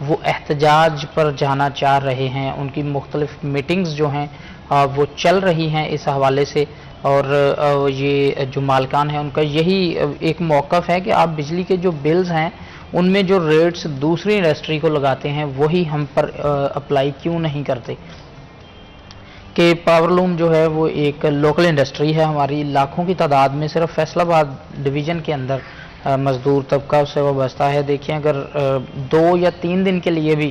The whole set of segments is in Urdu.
وہ احتجاج پر جانا چاہ رہے ہیں. ان کی مختلف میٹنگز جو ہیں وہ چل رہی ہیں اس حوالے سے, اور یہ جو مالکان ہیں ان کا یہی ایک موقف ہے کہ آپ بجلی کے جو بلز ہیں ان میں جو ریٹس دوسری انڈسٹری کو لگاتے ہیں وہی ہم پر اپلائی کیوں نہیں کرتے. کہ پاور لوم جو ہے وہ ایک لوکل انڈسٹری ہے ہماری, لاکھوں کی تعداد میں صرف فیصل آباد ڈویژن کے اندر مزدور طبقہ اس سے وابستہ ہے. دیکھیں اگر 2 یا 3 دن کے لیے بھی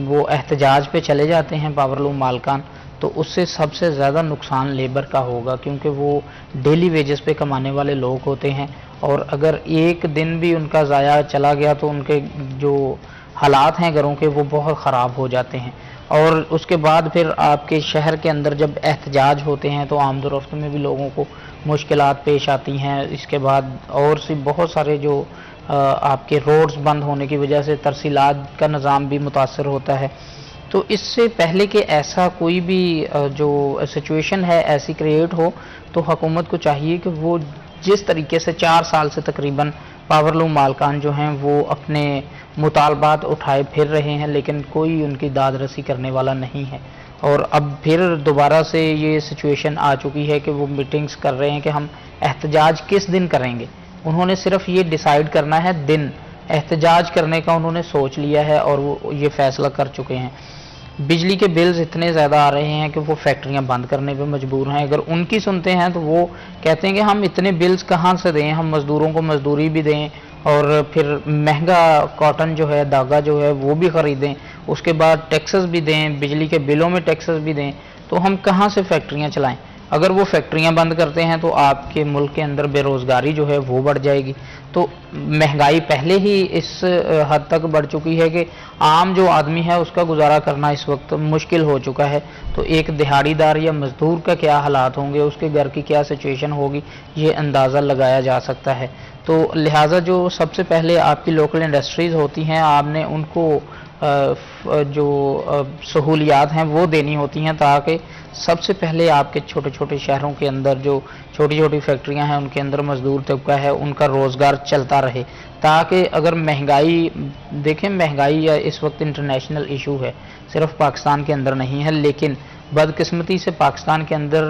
وہ احتجاج پہ چلے جاتے ہیں پاور لوم مالکان, تو اس سے سب سے زیادہ نقصان لیبر کا ہوگا, کیونکہ وہ ڈیلی ویجز پہ کمانے والے لوگ ہوتے ہیں, اور اگر ایک دن بھی ان کا ضائع چلا گیا تو ان کے جو حالات ہیں گھروں کے وہ بہت خراب ہو جاتے ہیں. اور اس کے بعد پھر آپ کے شہر کے اندر جب احتجاج ہوتے ہیں تو آمد و رفت میں بھی لوگوں کو مشکلات پیش آتی ہیں. اس کے بعد اور سی بہت سارے جو آپ کے روڈز بند ہونے کی وجہ سے ترسیلات کا نظام بھی متاثر ہوتا ہے. تو اس سے پہلے کہ ایسا کوئی بھی جو سچویشن ہے ایسی کریٹ ہو, تو حکومت کو چاہیے کہ وہ جس طریقے سے 4 سال سے تقریباً پاور لوم مالکان جو ہیں وہ اپنے مطالبات اٹھائے پھر رہے ہیں, لیکن کوئی ان کی داد رسی کرنے والا نہیں ہے. اور اب پھر دوبارہ سے یہ سچویشن آ چکی ہے کہ وہ میٹنگز کر رہے ہیں کہ ہم احتجاج کس دن کریں گے. انہوں نے صرف یہ ڈیسائیڈ کرنا ہے دن, احتجاج کرنے کا انہوں نے سوچ لیا ہے اور وہ یہ فیصلہ کر چکے ہیں. بجلی کے بلز اتنے زیادہ آ رہے ہیں کہ وہ فیکٹریاں بند کرنے پہ مجبور ہیں. اگر ان کی سنتے ہیں تو وہ کہتے ہیں کہ ہم اتنے بلز کہاں سے دیں, ہم مزدوروں کو مزدوری بھی دیں اور پھر مہنگا کاٹن جو ہے دھاگا جو ہے وہ بھی خریدیں, اس کے بعد ٹیکسز بھی دیں, بجلی کے بلوں میں ٹیکسز بھی دیں, تو ہم کہاں سے فیکٹریاں چلائیں. اگر وہ فیکٹریاں بند کرتے ہیں تو آپ کے ملک کے اندر بے روزگاری جو ہے وہ بڑھ جائے گی. تو مہنگائی پہلے ہی اس حد تک بڑھ چکی ہے کہ عام جو آدمی ہے اس کا گزارا کرنا اس وقت مشکل ہو چکا ہے. تو ایک دہاڑی دار یا مزدور کا کیا حالات ہوں گے, اس کے گھر کی کیا سچویشن ہوگی, یہ اندازہ لگایا جا سکتا ہے. تو لہٰذا جو سب سے پہلے آپ کی لوکل انڈسٹریز ہوتی ہیں آپ نے ان کو جو سہولیات ہیں وہ دینی ہوتی ہیں, تاکہ سب سے پہلے آپ کے چھوٹے چھوٹے شہروں کے اندر جو چھوٹی چھوٹی فیکٹریاں ہیں ان کے اندر مزدور طبقہ ہے ان کا روزگار چلتا رہے. تاکہ اگر مہنگائی دیکھیں, مہنگائی اس وقت انٹرنیشنل ایشو ہے, صرف پاکستان کے اندر نہیں ہے, لیکن بدقسمتی سے پاکستان کے اندر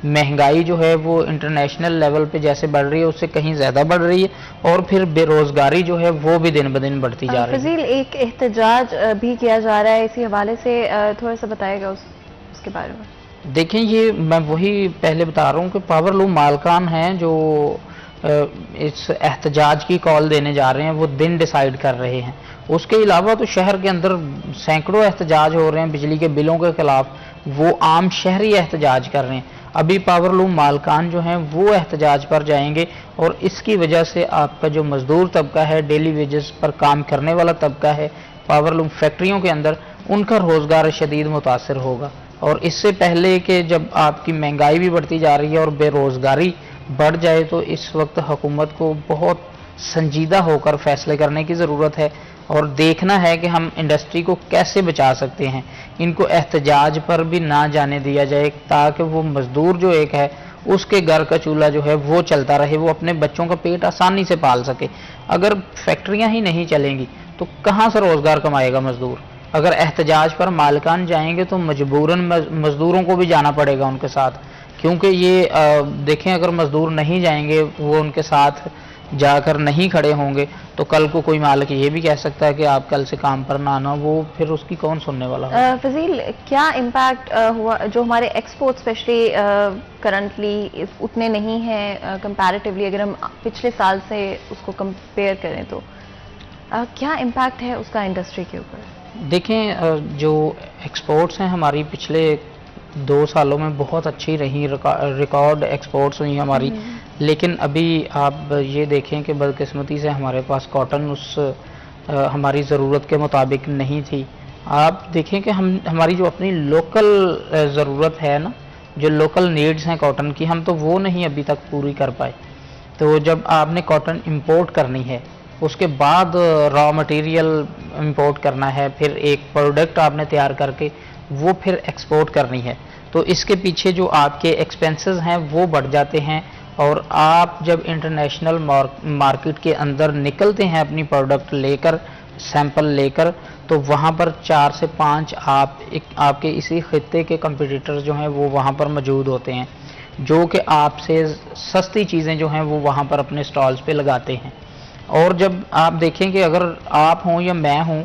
مہنگائی جو ہے وہ انٹرنیشنل لیول پہ جیسے بڑھ رہی ہے اس سے کہیں زیادہ بڑھ رہی ہے, اور پھر بے روزگاری جو ہے وہ بھی دن بدن بڑھتی جا رہی ہے. فضیل, ایک احتجاج بھی کیا جا رہا ہے, اسی حوالے سے تھوڑا سا بتائے گا اس کے بارے میں. دیکھیں, یہ میں وہی پہلے بتا رہا ہوں کہ پاور لوم مالکان ہیں جو اس احتجاج کی کال دینے جا رہے ہیں, وہ دن ڈیسائیڈ کر رہے ہیں. اس کے علاوہ تو شہر کے اندر سینکڑوں احتجاج ہو رہے ہیں بجلی کے بلوں کے خلاف, وہ عام شہری احتجاج کر رہے ہیں. ابھی پاور لوم مالکان جو ہیں وہ احتجاج پر جائیں گے, اور اس کی وجہ سے آپ کا جو مزدور طبقہ ہے, ڈیلی ویجز پر کام کرنے والا طبقہ ہے پاور لوم فیکٹریوں کے اندر, ان کا روزگار شدید متاثر ہوگا. اور اس سے پہلے کہ جب آپ کی مہنگائی بھی بڑھتی جا رہی ہے اور بے روزگاری بڑھ جائے, تو اس وقت حکومت کو بہت سنجیدہ ہو کر فیصلے کرنے کی ضرورت ہے, اور دیکھنا ہے کہ ہم انڈسٹری کو کیسے بچا سکتے ہیں. ان کو احتجاج پر بھی نہ جانے دیا جائے, تاکہ وہ مزدور جو ایک ہے اس کے گھر کا چولہا جو ہے وہ چلتا رہے, وہ اپنے بچوں کا پیٹ آسانی سے پال سکے. اگر فیکٹریاں ہی نہیں چلیں گی تو کہاں سے روزگار کمائے گا مزدور. اگر احتجاج پر مالکان جائیں گے تو مجبوراً مزدوروں کو بھی جانا پڑے گا ان کے ساتھ, کیونکہ یہ دیکھیں اگر مزدور نہیں جائیں گے, وہ ان کے ساتھ جا کر نہیں کھڑے ہوں گے, تو کل کو کوئی مالک یہ بھی کہہ سکتا ہے کہ آپ کل سے کام پر نہ آنا, وہ پھر اس کی کون سننے والا ہے. فضیل, کیا امپیکٹ ہوا جو ہمارے ایکسپورٹ اسپیشلی کرنٹلی اتنے نہیں ہیں کمپیریٹیولی, اگر ہم پچھلے سال سے اس کو کمپیئر کریں تو کیا امپیکٹ ہے اس کا انڈسٹری کے اوپر؟ دیکھیں, جو ایکسپورٹس ہیں hماری پچھلے 2 سالوں میں بہت اچھی رہی, ریکارڈ ایکسپورٹس ہوئی ہماری, لیکن ابھی آپ یہ دیکھیں کہ بدقسمتی سے ہمارے پاس کاٹن اس ہماری ضرورت کے مطابق نہیں تھی. آپ دیکھیں کہ ہماری جو اپنی لوکل ضرورت ہے نا, جو لوکل نیڈز ہیں کاٹن کی, ہم تو وہ نہیں ابھی تک پوری کر پائے. تو جب آپ نے کاٹن امپورٹ کرنی ہے, اس کے بعد را مٹیریل امپورٹ کرنا ہے, پھر ایک پروڈکٹ آپ نے تیار کر کے وہ پھر ایکسپورٹ کرنی ہے, تو اس کے پیچھے جو آپ کے ایکسپینسز ہیں وہ بڑھ جاتے ہیں. اور آپ جب انٹرنیشنل مارکیٹ کے اندر نکلتے ہیں اپنی پروڈکٹ لے کر, سیمپل لے کر تو وہاں پر 4 سے 5 آپ کے اسی خطے کے کمپیٹیٹر جو ہیں وہ وہاں پر موجود ہوتے ہیں، جو کہ آپ سے سستی چیزیں جو ہیں وہ وہاں پر اپنے سٹالز پہ لگاتے ہیں. اور جب آپ دیکھیں کہ اگر آپ ہوں یا میں ہوں،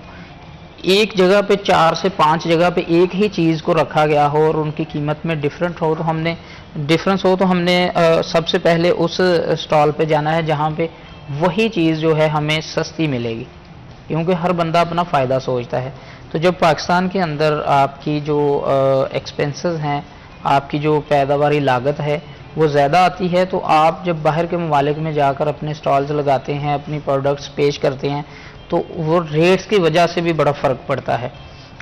ایک جگہ پہ 4 سے 5 جگہ پہ ایک ہی چیز کو رکھا گیا ہو اور ان کی قیمت میں ڈفرینس ہو تو ہم نے سب سے پہلے اس سٹال پہ جانا ہے جہاں پہ وہی چیز جو ہے ہمیں سستی ملے گی، کیونکہ ہر بندہ اپنا فائدہ سوچتا ہے. تو جب پاکستان کے اندر آپ کی جو ایکسپنسز ہیں، آپ کی جو پیداواری لاگت ہے وہ زیادہ آتی ہے، تو آپ جب باہر کے ممالک میں جا کر اپنے سٹالز لگاتے ہیں، اپنی پروڈکٹس پیش کرتے ہیں، تو وہ ریٹس کی وجہ سے بھی بڑا فرق پڑتا ہے.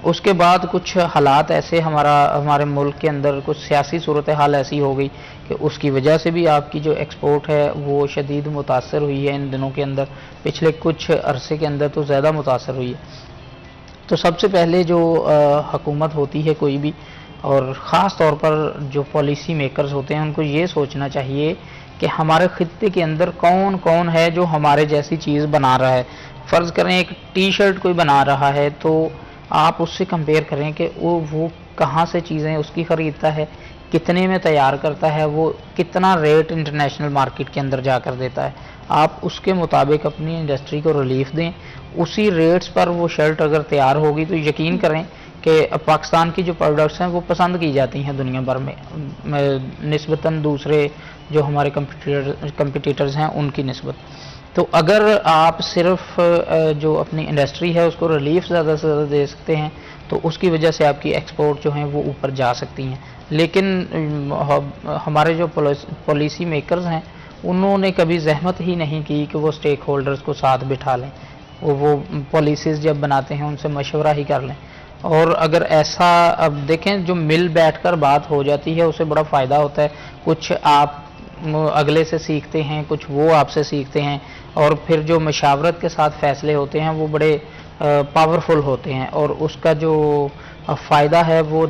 اس کے بعد کچھ حالات ایسے ہمارے ملک کے اندر کچھ سیاسی صورتحال ایسی ہو گئی کہ اس کی وجہ سے بھی آپ کی جو ایکسپورٹ ہے وہ شدید متاثر ہوئی ہے ان دنوں کے اندر، پچھلے کچھ عرصے کے اندر تو زیادہ متاثر ہوئی ہے. تو سب سے پہلے جو حکومت ہوتی ہے کوئی بھی، اور خاص طور پر جو پالیسی میکرز ہوتے ہیں، ان کو یہ سوچنا چاہیے کہ ہمارے خطے کے اندر کون کون ہے جو ہمارے جیسی چیز بنا رہا ہے. فرض کریں ایک ٹی شرٹ کوئی بنا رہا ہے تو آپ اس سے کمپیئر کریں کہ وہ کہاں سے چیزیں اس کی خریدتا ہے، کتنے میں تیار کرتا ہے، وہ کتنا ریٹ انٹرنیشنل مارکیٹ کے اندر جا کر دیتا ہے. آپ اس کے مطابق اپنی انڈسٹری کو ریلیف دیں، اسی ریٹس پر وہ شرٹ اگر تیار ہوگی تو یقین کریں کہ پاکستان کی جو پروڈکٹس ہیں وہ پسند کی جاتی ہیں دنیا بھر میں نسبتاً دوسرے جو ہمارے کمپٹیٹرز ہیں ان کی نسبت. تو اگر آپ صرف جو اپنی انڈسٹری ہے اس کو ریلیف زیادہ سے زیادہ دے سکتے ہیں تو اس کی وجہ سے آپ کی ایکسپورٹ جو ہیں وہ اوپر جا سکتی ہیں. لیکن ہمارے جو پالیسی میکرز ہیں انہوں نے کبھی زحمت ہی نہیں کی کہ وہ اسٹیک ہولڈرز کو ساتھ بٹھا لیں، وہ پالیسیز جب بناتے ہیں ان سے مشورہ ہی کر لیں. اور اگر ایسا اب دیکھیں جو مل بیٹھ کر بات ہو جاتی ہے اسے بڑا فائدہ ہوتا ہے، کچھ آپ اگلے سے سیکھتے ہیں، کچھ وہ آپ سے سیکھتے ہیں، اور پھر جو مشاورت کے ساتھ فیصلے ہوتے ہیں وہ بڑے پاورفل ہوتے ہیں، اور اس کا جو فائدہ ہے وہ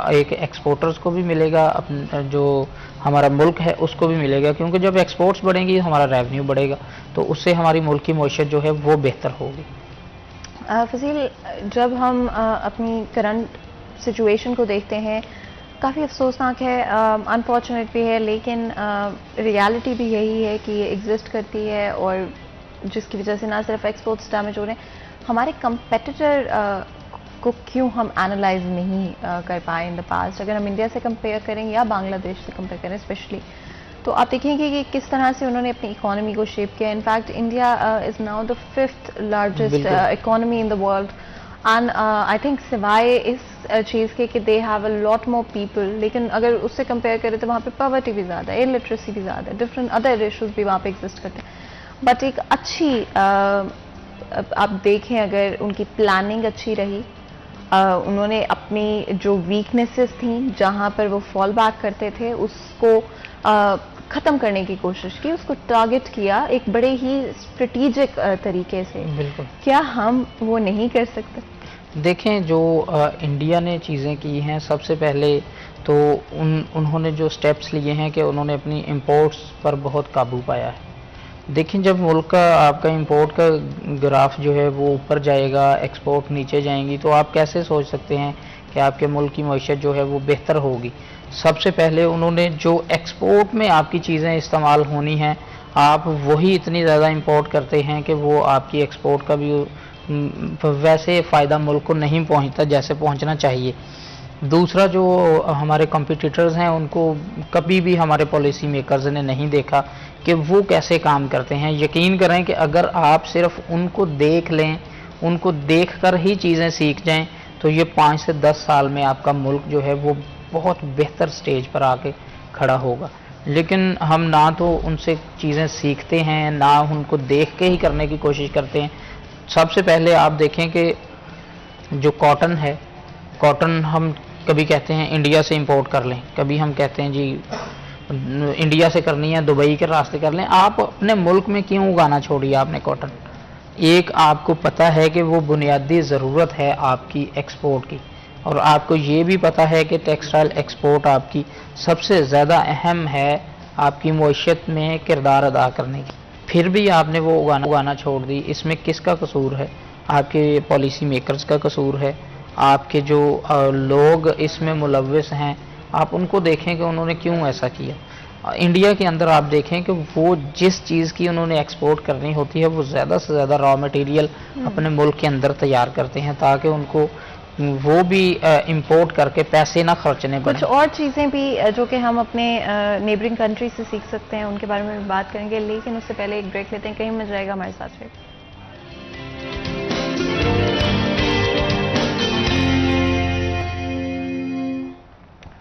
ایک ایکسپورٹرز کو بھی ملے گا، جو ہمارا ملک ہے اس کو بھی ملے گا، کیونکہ جب ایکسپورٹس بڑھیں گی ہمارا ریونیو بڑھے گا تو اس سے ہماری ملک کی معیشت جو ہے وہ بہتر ہوگی. فضیل، جب ہم اپنی کرنٹ سچویشن کو دیکھتے ہیں کافی افسوسناک ہے، انفارچونیٹ بھی ہے، لیکن ریالٹی بھی یہی ہے کہ یہ ایگزسٹ کرتی ہے، اور جس کی وجہ سے نہ صرف ایکسپورٹس ڈیمیج ہو رہے ہیں، ہمارے کمپیٹیٹر کو کیوں ہم اینالائز نہیں کر پائے ان دا پاسٹ. اگر ہم انڈیا سے کمپیئر کریں یا بنگلہ دیش سے کمپیئر کریں اسپیشلی، تو آپ دیکھیں گے کہ کس طرح سے انہوں نے اپنی اکانومی کو شیپ کیا. In fact India is now the 5th largest economy in the world, and I think سوائے اس چیز کے کہ they have a lot more people, لیکن اگر اس سے کمپیئر کریں تو وہاں پہ پاورٹی بھی زیادہ ہے، الٹریسی بھی زیادہ ہے، ڈفرینٹ ادر ایشوز بھی وہاں پہ ایگزسٹ کرتے ہیں. بٹ ایک اچھی آپ دیکھیں اگر ان کی پلاننگ اچھی رہی، انہوں نے اپنی جو ویکنیسز تھیں جہاں پر وہ فال بیک کرتے تھے اس کو ختم کرنے کی کوشش کی، اس کو ٹارگٹ کیا ایک بڑے ہی اسٹریٹیجک طریقے سے. بالکل. کیا ہم وہ نہیں کر سکتے؟ دیکھیں جو انڈیا نے چیزیں کی ہیں، سب سے پہلے تو انہوں نے جو سٹیپس لیے ہیں کہ انہوں نے اپنی امپورٹس پر بہت قابو پایا ہے. دیکھیں جب ملک کا آپ کا امپورٹ کا گراف جو ہے وہ اوپر جائے گا، ایکسپورٹ نیچے جائیں گی، تو آپ کیسے سوچ سکتے ہیں کہ آپ کے ملک کی معیشت جو ہے وہ بہتر ہوگی. سب سے پہلے انہوں نے جو ایکسپورٹ میں آپ کی چیزیں استعمال ہونی ہیں آپ وہی اتنی زیادہ امپورٹ کرتے ہیں کہ وہ آپ کی ایکسپورٹ کا بھی ویسے فائدہ ملک کو نہیں پہنچتا جیسے پہنچنا چاہیے. دوسرا جو ہمارے کمپٹیٹرز ہیں ان کو کبھی بھی ہمارے پالیسی میکرز نے نہیں دیکھا کہ وہ کیسے کام کرتے ہیں. یقین کریں کہ اگر آپ صرف ان کو دیکھ لیں، ان کو دیکھ کر ہی چیزیں سیکھ جائیں تو یہ 5 سے 10 سال میں آپ کا ملک جو ہے وہ بہت بہتر سٹیج پر آ کے کھڑا ہوگا. لیکن ہم نہ تو ان سے چیزیں سیکھتے ہیں، نہ ان کو دیکھ کے ہی کرنے کی کوشش کرتے ہیں. سب سے پہلے آپ دیکھیں کہ جو کاٹن ہے، کاٹن ہم کبھی کہتے ہیں انڈیا سے امپورٹ کر لیں، کبھی ہم کہتے ہیں جی انڈیا سے کرنی ہے دبئی کے راستے کر لیں. آپ اپنے ملک میں کیوں اگانا چھوڑی آپ نے کاٹن؟ ایک آپ کو پتہ ہے کہ وہ بنیادی ضرورت ہے آپ کی ایکسپورٹ کی، اور آپ کو یہ بھی پتہ ہے کہ ٹیکسٹائل ایکسپورٹ آپ کی سب سے زیادہ اہم ہے آپ کی معیشت میں کردار ادا کرنے کی. پھر بھی آپ نے وہ اگانا چھوڑ دی، اس میں کس کا قصور ہے؟ آپ کے پالیسی میکرز کا قصور ہے، آپ کے جو لوگ اس میں ملوث ہیں آپ ان کو دیکھیں کہ انہوں نے کیوں ایسا کیا۔ انڈیا کے اندر آپ دیکھیں کہ وہ جس چیز کی انہوں نے ایکسپورٹ کرنی ہوتی ہے وہ زیادہ سے زیادہ را مٹیریل اپنے ملک کے اندر تیار کرتے ہیں تاکہ ان کو وہ بھی امپورٹ کر کے پیسے نہ خرچنے پڑیں۔ کچھ اور چیزیں بھی جو کہ ہم اپنے نیبرنگ کنٹری سے سیکھ سکتے ہیں ان کے بارے میں بھی بات کریں گے، لیکن اس سے پہلے ایک بریک لیتے ہیں، کہیں مل جائے گا ہمارے ساتھ رہے۔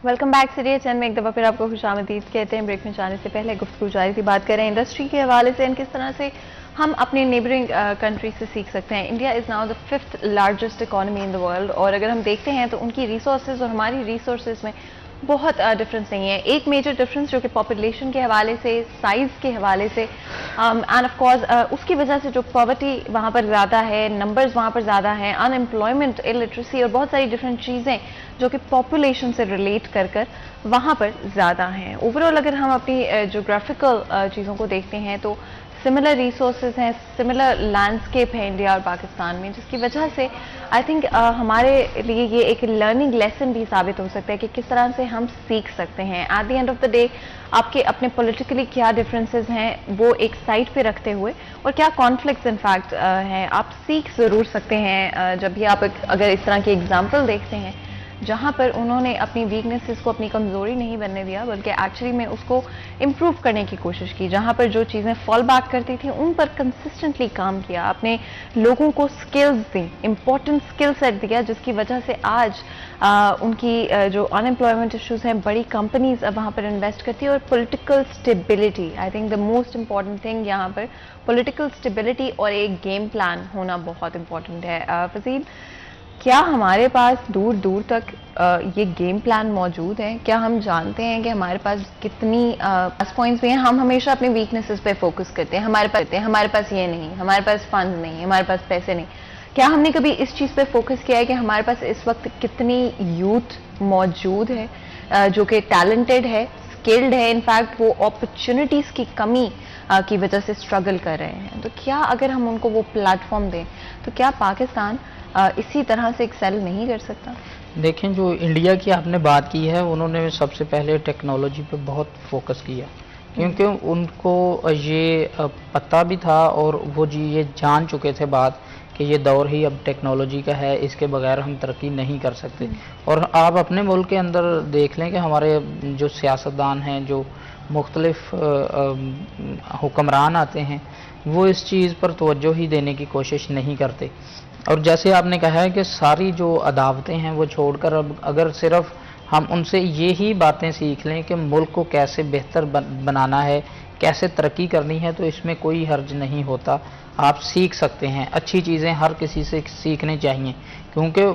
ویلکم بیک سیریز 10 میں ایک دفعہ پھر آپ کو خوش آمدید کہتے ہیں۔ بریک میں جانے سے پہلے گفتگو جاری تھی، بات کریں انڈسٹری کے حوالے سے کس طرح سے ہم اپنے نیبرنگ کنٹری سے سیکھ سکتے ہیں۔ India is now the 5th largest economy in the world, اور اگر ہم دیکھتے ہیں تو ان کی ریسورسز اور ہماری ریسورسز میں بہت ڈفرینس نہیں ہے۔ ایک میجر ڈفرینس جو کہ پاپولیشن کے حوالے سے، سائز کے حوالے سے، اینڈ آف کورس اس کی وجہ سے جو پاورٹی وہاں پر زیادہ ہے، نمبرز وہاں پر زیادہ ہیں، ان امپلائمنٹ، الٹریسی اور بہت ساری ڈفرینٹ چیزیں جو کہ پاپولیشن سے ریلیٹ کر وہاں پر زیادہ ہیں۔ اوورآل اگر ہم اپنی جغرافیکل چیزوں کو دیکھتے ہیں تو سملر ریسورسز ہیں، سملر لینڈسکیپ ہے انڈیا اور پاکستان میں، جس کی وجہ سے آئی تھنک ہمارے لیے یہ ایک لرننگ لیسن بھی ثابت ہو سکتا ہے کہ کس طرح سے ہم سیکھ سکتے ہیں۔ At the end of the day آپ کے اپنے پولیٹیکلی کیا ڈفرینسز ہیں وہ ایک سائڈ پہ رکھتے ہوئے اور کیا کانفلکٹس ان فیکٹ ہیں، آپ سیکھ ضرور سکتے ہیں جب بھی آپ اگر اس طرح کی ایگزامپل دیکھتے ہیں جہاں پر انہوں نے اپنی ویکنیسز کو اپنی کمزوری نہیں بننے دیا بلکہ ایکچولی میں اس کو امپروو کرنے کی کوشش کی، جہاں پر جو چیزیں فال بیک کرتی تھیں ان پر کنسسٹنٹلی کام کیا، اپنے لوگوں کو سکلز دیں، امپورٹنٹ سکل سیٹ دیا، جس کی وجہ سے آج ان کی جو ان امپلائمنٹ ایشوز ہیں بڑی کمپنیز اب وہاں پر انویسٹ کرتی ہیں، اور political stability, I think the most important thing یہاں پر پولیٹیکل اسٹیبلٹی اور ایک گیم پلان ہونا بہت امپورٹنٹ ہے۔ فضیل، کیا ہمارے پاس دور دور تک یہ گیم پلان موجود ہے؟ کیا ہم جانتے ہیں کہ ہمارے پاس کتنی پلس پوائنٹس بھی ہیں؟ ہم ہمیشہ اپنی ویکنیسز پہ فوکس کرتے ہیں، ہمارے پاس یہ نہیں، ہمارے پاس فنڈ نہیں، ہمارے پاس پیسے نہیں۔ کیا ہم نے کبھی اس چیز پہ فوکس کیا ہے کہ ہمارے پاس اس وقت کتنی یوتھ موجود ہے جو کہ ٹیلنٹڈ ہے، اسکلڈ ہے، انفیکٹ وہ اپرچونٹیز کی کمی کی وجہ سے اسٹرگل کر رہے ہیں؟ تو کیا اگر ہم ان کو وہ پلیٹ فارم دیں تو کیا پاکستان اسی طرح سے ایکسیل نہیں کر سکتا؟ دیکھیں، جو انڈیا کی آپ نے بات کی ہے انہوں نے سب سے پہلے ٹیکنالوجی پہ بہت فوکس کیا، کیونکہ ان کو یہ پتہ بھی تھا اور وہ یہ جان چکے تھے بات کہ یہ دور ہی اب ٹیکنالوجی کا ہے، اس کے بغیر ہم ترقی نہیں کر سکتے۔ اور آپ اپنے ملک کے اندر دیکھ لیں کہ ہمارے جو سیاستدان ہیں، جو مختلف حکمران آتے ہیں، وہ اس چیز پر توجہ ہی دینے کی کوشش نہیں کرتے۔ اور جیسے آپ نے کہا ہے کہ ساری جو عداوتیں ہیں وہ چھوڑ کر اب اگر صرف ہم ان سے یہی باتیں سیکھ لیں کہ ملک کو کیسے بہتر بنانا ہے، کیسے ترقی کرنی ہے، تو اس میں کوئی حرج نہیں ہوتا، آپ سیکھ سکتے ہیں۔ اچھی چیزیں ہر کسی سے سیکھنی چاہیے، کیونکہ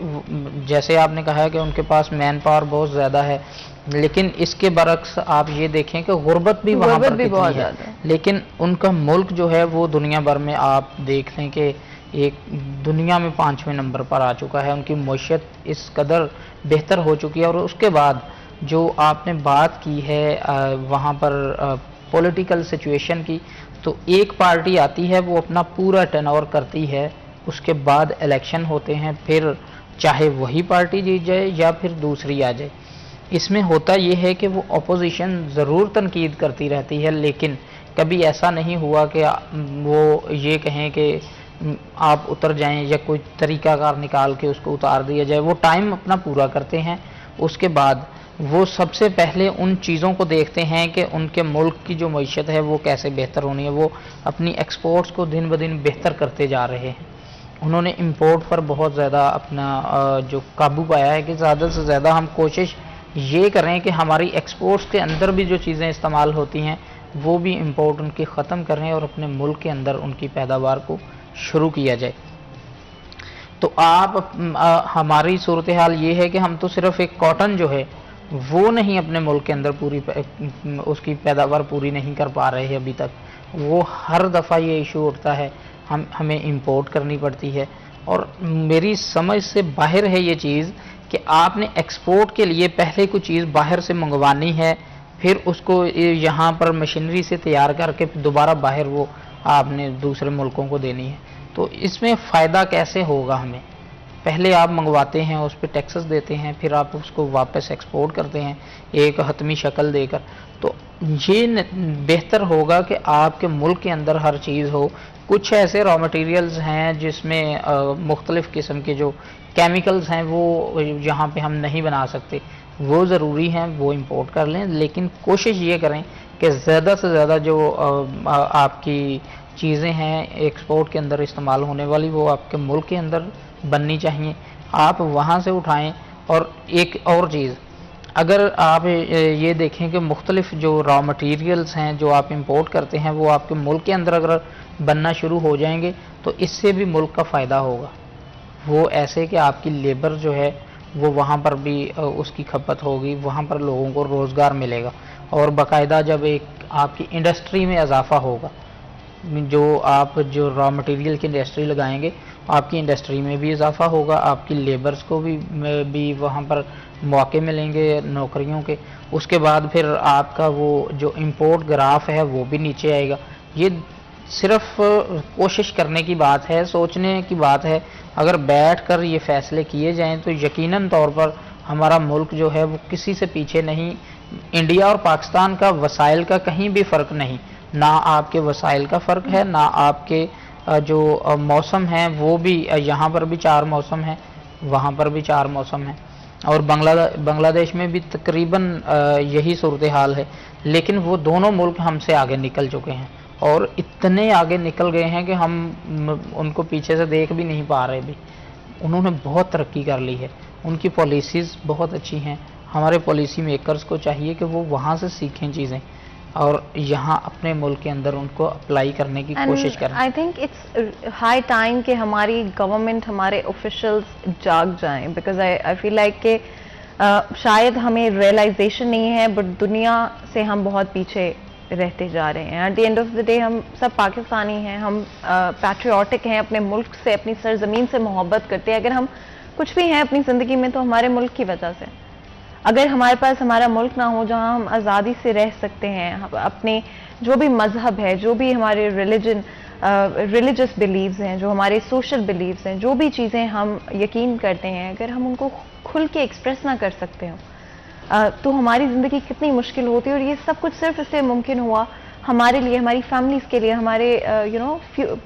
جیسے آپ نے کہا ہے کہ ان کے پاس مین پاور بہت زیادہ ہے، لیکن اس کے برعکس آپ یہ دیکھیں کہ غربت بھی وہاں پر کتنی ہے، لیکن ان کا ملک جو ہے وہ دنیا بھر میں آپ دیکھ لیں کہ ایک دنیا میں 5ویں نمبر پر آ چکا ہے، ان کی معیشت اس قدر بہتر ہو چکی ہے۔ اور اس کے بعد جو آپ نے بات کی ہے وہاں پر پولیٹیکل سچویشن کی، تو ایک پارٹی آتی ہے وہ اپنا پورا ٹرن اوور کرتی ہے، اس کے بعد الیکشن ہوتے ہیں، پھر چاہے وہی پارٹی جیت جائے یا پھر دوسری آ جائے۔ اس میں ہوتا یہ ہے کہ وہ اپوزیشن ضرور تنقید کرتی رہتی ہے، لیکن کبھی ایسا نہیں ہوا کہ وہ یہ کہیں کہ آپ اتر جائیں یا کوئی طریقہ کار نکال کے اس کو اتار دیا جائے۔ وہ ٹائم اپنا پورا کرتے ہیں، اس کے بعد وہ سب سے پہلے ان چیزوں کو دیکھتے ہیں کہ ان کے ملک کی جو معیشت ہے وہ کیسے بہتر ہونی ہے۔ وہ اپنی ایکسپورٹس کو دن بدن بہتر کرتے جا رہے ہیں۔ انہوں نے امپورٹ پر بہت زیادہ اپنا جو قابو پایا ہے کہ زیادہ سے زیادہ ہم کوشش یہ کریں کہ ہماری ایکسپورٹس کے اندر بھی جو چیزیں استعمال ہوتی ہیں وہ بھی امپورٹ ان کی ختم کریں اور اپنے ملک کے اندر ان کی پیداوار کو شروع کیا جائے۔ تو ہماری صورتحال یہ ہے کہ ہم تو صرف ایک کاٹن جو ہے وہ نہیں اپنے ملک کے اندر پوری اس کی پیداوار پوری نہیں کر پا رہے ہیں ابھی تک، وہ ہر دفعہ یہ ایشو اٹھتا ہے، ہمیں امپورٹ کرنی پڑتی ہے۔ اور میری سمجھ سے باہر ہے یہ چیز کہ آپ نے ایکسپورٹ کے لیے پہلے کوئی چیز باہر سے منگوانی ہے، پھر اس کو یہاں پر مشینری سے تیار کر کے دوبارہ باہر وہ آپ نے دوسرے ملکوں کو دینی ہے. تو اس میں فائدہ کیسے ہوگا ہمیں؟ پہلے آپ منگواتے ہیں، اس پہ ٹیکسز دیتے ہیں، پھر آپ اس کو واپس ایکسپورٹ کرتے ہیں ایک حتمی شکل دے کر. تو یہ بہتر ہوگا کہ آپ کے ملک کے اندر ہر چیز ہو. کچھ ایسے را مٹیریلز ہیں جس میں مختلف قسم کے جو کیمیکلز ہیں وہ یہاں پہ ہم نہیں بنا سکتے، وہ ضروری ہیں، وہ امپورٹ کر لیں. لیکن کوشش یہ کریں کہ زیادہ سے زیادہ جو آپ کی چیزیں ہیں ایکسپورٹ کے اندر استعمال ہونے والی، وہ آپ کے ملک کے اندر بننی چاہیے، آپ وہاں سے اٹھائیں. اور ایک اور چیز، اگر آپ یہ دیکھیں کہ مختلف جو را مٹیریلز ہیں جو آپ امپورٹ کرتے ہیں وہ آپ کے ملک کے اندر اگر بننا شروع ہو جائیں گے تو اس سے بھی ملک کا فائدہ ہوگا. وہ ایسے کہ آپ کی لیبر جو ہے وہ وہاں پر بھی اس کی کھپت ہوگی، وہاں پر لوگوں کو روزگار ملے گا، اور باقاعدہ جب ایک آپ کی انڈسٹری میں اضافہ ہوگا، جو آپ جو را مٹیریل کی انڈسٹری لگائیں گے آپ کی انڈسٹری میں بھی اضافہ ہوگا، آپ کی لیبرز کو بھی وہاں پر مواقع ملیں گے نوکریوں کے. اس کے بعد پھر آپ کا وہ جو امپورٹ گراف ہے وہ بھی نیچے آئے گا. یہ صرف کوشش کرنے کی بات ہے، سوچنے کی بات ہے. اگر بیٹھ کر یہ فیصلے کیے جائیں تو یقیناً طور پر ہمارا ملک جو ہے وہ کسی سے پیچھے نہیں. انڈیا اور پاکستان کا وسائل کا کہیں بھی فرق نہیں، نہ آپ کے وسائل کا فرق ہے، نہ آپ کے جو موسم ہیں وہ بھی، یہاں پر بھی 4 موسم ہیں، وہاں پر بھی 4 موسم ہیں، اور بنگلہ دیش میں بھی تقریباً یہی صورتحال ہے. لیکن وہ دونوں ملک ہم سے آگے نکل چکے ہیں، اور اتنے آگے نکل گئے ہیں کہ ہم ان کو پیچھے سے دیکھ بھی نہیں پا رہے بھی. انہوں نے بہت ترقی کر لی ہے، ان کی پالیسیز بہت اچھی ہیں. ہمارے پالیسی میکرز کو چاہیے کہ وہ وہاں سے سیکھیں چیزیں اور یہاں اپنے ملک کے اندر ان کو اپلائی کرنے کی کوشش کریں. I think it's high time کہ ہماری گورنمنٹ، ہمارے آفیشلز جاگ جائیں، بیکاز آئی فیل لائک کہ شاید ہمیں ریئلائزیشن نہیں ہے، بٹ دنیا سے ہم بہت پیچھے رہتے جا رہے ہیں. At the end of the day ہم سب پاکستانی ہیں، ہم پیٹریوٹک ہیں، اپنے ملک سے، اپنی سرزمین سے محبت کرتے ہیں. اگر ہم کچھ بھی ہیں اپنی زندگی میں تو ہمارے ملک کی وجہ سے. اگر ہمارے پاس ہمارا ملک نہ ہو جہاں ہم آزادی سے رہ سکتے ہیں، اپنے جو بھی مذہب ہے، جو بھی ہمارے ریلیجس بلیوز ہیں، جو ہمارے سوشل بلیوز ہیں، جو بھی چیزیں ہم یقین کرتے ہیں، اگر ہم ان کو کھل کے ایکسپریس نہ کر سکتے ہوں تو ہماری زندگی کتنی مشکل ہوتی ہے. اور یہ سب کچھ صرف اس لیے ممکن ہوا ہمارے لیے، ہماری فیملیز کے لیے، ہمارے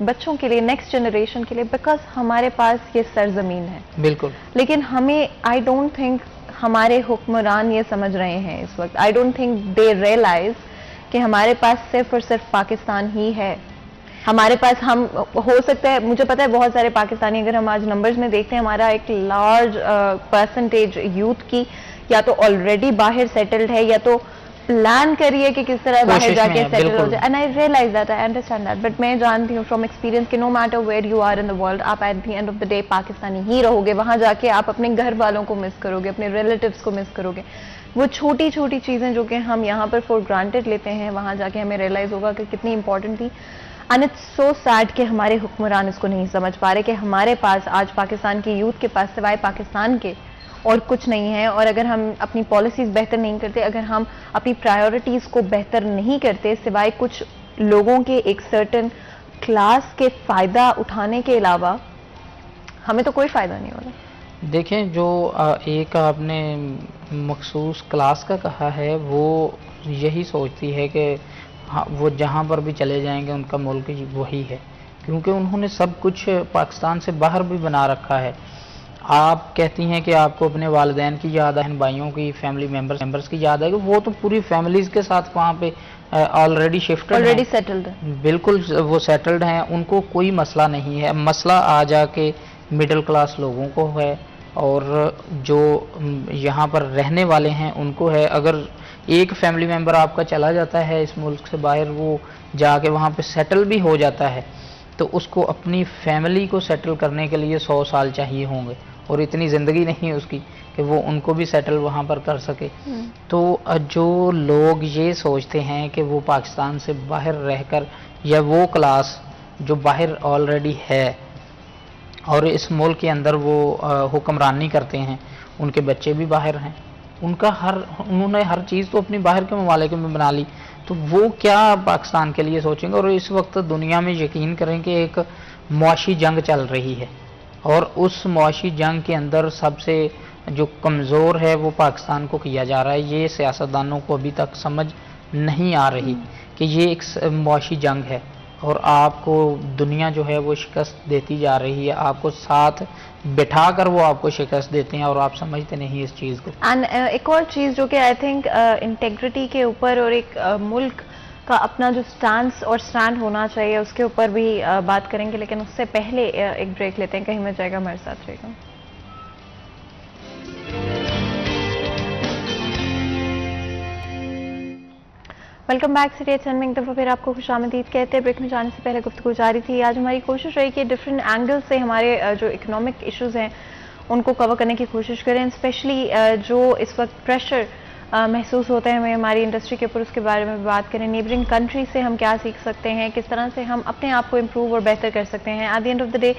بچوں کے لیے، نیکسٹ جنریشن کے لیے، بیکاز ہمارے پاس یہ سرزمین ہے. بالکل. لیکن ہمیں آئی ڈونٹ تھنک ہمارے حکمران یہ سمجھ رہے ہیں اس وقت. I don't think they realise کہ ہمارے پاس صرف اور صرف پاکستان ہی ہے. ہمارے پاس ہم ہو سکتا ہے، مجھے پتا ہے بہت سارے پاکستانی، اگر ہم آج نمبرز میں دیکھتے ہیں، ہمارا ایک لارج پرسنٹیج یوتھ کی یا تو آلریڈی باہر سیٹلڈ ہے یا تو پلان کریے کہ کس طرح باہر جا کے سیٹل ہو جائے. And I realise that, I understand that, but میں جانتی ہوں فرام ایکسپیرینس کہ no matter where you are in the world, آپ at the end of the day Pakistani ہی رہو گے. وہاں جا کے آپ اپنے گھر والوں کو مس کرو گے، اپنے ریلیٹیوز کو مس کرو گے. وہ چھوٹی چھوٹی چیزیں جو کہ ہم یہاں پر فور گرانٹیڈ لیتے ہیں، وہاں جا کے ہمیں ریئلائز ہوگا کہ کتنی امپورٹنٹ تھی. اینڈ اٹس سو سیڈ کہ ہمارے حکمران اس کو نہیں سمجھ پا رہے کہ ہمارے پاس آج پاکستان کی یوتھ کے پاس سوائے پاکستان کے اور کچھ نہیں ہے. اور اگر ہم اپنی پالیسیز بہتر نہیں کرتے، اگر ہم اپنی پرائیورٹیز کو بہتر نہیں کرتے، سوائے کچھ لوگوں کے ایک سرٹن کلاس کے فائدہ اٹھانے کے علاوہ ہمیں تو کوئی فائدہ نہیں ہوگا. دیکھیں، جو ایک آپ نے مخصوص کلاس کا کہا ہے، وہ یہی سوچتی ہے کہ وہ جہاں پر بھی چلے جائیں گے ان کا ملک وہی ہے، کیونکہ انہوں نے سب کچھ پاکستان سے باہر بھی بنا رکھا ہے. آپ کہتی ہیں کہ آپ کو اپنے والدین کی یاد ہے، بھائیوں کی، فیملی ممبرس کی یاد ہے، کہ وہ تو پوری فیملیز کے ساتھ وہاں پہ آلریڈی شفٹڈ، آلریڈی سیٹلڈ ہیں. بالکل وہ سیٹلڈ ہیں، ان کو کوئی مسئلہ نہیں ہے. مسئلہ آ جا کے مڈل کلاس لوگوں کو ہے، اور جو یہاں پر رہنے والے ہیں ان کو ہے. اگر ایک فیملی ممبر آپ کا چلا جاتا ہے اس ملک سے باہر، وہ جا کے وہاں پہ سیٹل بھی ہو جاتا ہے، تو اس کو اپنی فیملی کو سیٹل کرنے کے لیے 100 سال چاہیے ہوں گے، اور اتنی زندگی نہیں اس کی کہ وہ ان کو بھی سیٹل وہاں پر کر سکے. تو جو لوگ یہ سوچتے ہیں کہ وہ پاکستان سے باہر رہ کر، یا وہ کلاس جو باہر آلریڈی ہے اور اس ملک کے اندر وہ حکمرانی کرتے ہیں، ان کے بچے بھی باہر ہیں، انہوں نے ہر چیز تو اپنی باہر کے ممالک میں بنا لی، تو وہ کیا پاکستان کے لیے سوچیں گے. اور اس وقت دنیا میں یقین کریں کہ ایک معاشی جنگ چل رہی ہے اور اس معاشی جنگ کے اندر سب سے جو کمزور ہے وہ پاکستان کو کیا جا رہا ہے. یہ سیاستدانوں کو ابھی تک سمجھ نہیں آ رہی کہ یہ ایک معاشی جنگ ہے اور آپ کو دنیا جو ہے وہ شکست دیتی جا رہی ہے. آپ کو ساتھ بٹھا کر وہ آپ کو شکست دیتے ہیں اور آپ سمجھتے نہیں اس چیز کو. اینڈ ایک اور چیز جو کہ آئی تھنک انٹیگریٹی کے اوپر اور ایک ملک کا اپنا جو سٹانس اور سٹینڈ ہونا چاہیے اس کے اوپر بھی بات کریں گے، لیکن اس سے پہلے ایک بریک لیتے ہیں. کہیں میں جائے گا، ہمارے ساتھ رہے گا. Welcome back. سٹی ایٹ 10 میں ایک دفعہ پھر آپ کو خوش آمدید کہتے ہیں. بریک میں جانے سے پہلے گفتگو جاری تھی. آج ہماری کوشش رہی کہ ڈفرینٹ اینگل سے ہمارے جو اکنامک ایشوز ہیں ان کو کور کرنے کی کوشش کریں، اسپیشلی جو اس وقت پریشر محسوس ہوتا ہے ہمیں ہماری انڈسٹری کے اوپر، اس کے بارے میں بات کریں. نیبرنگ کنٹری سے ہم کیا سیکھ سکتے ہیں، کس طرح سے ہم اپنے آپ کو امپروو اور بہتر کر سکتے ہیں. At the end of the day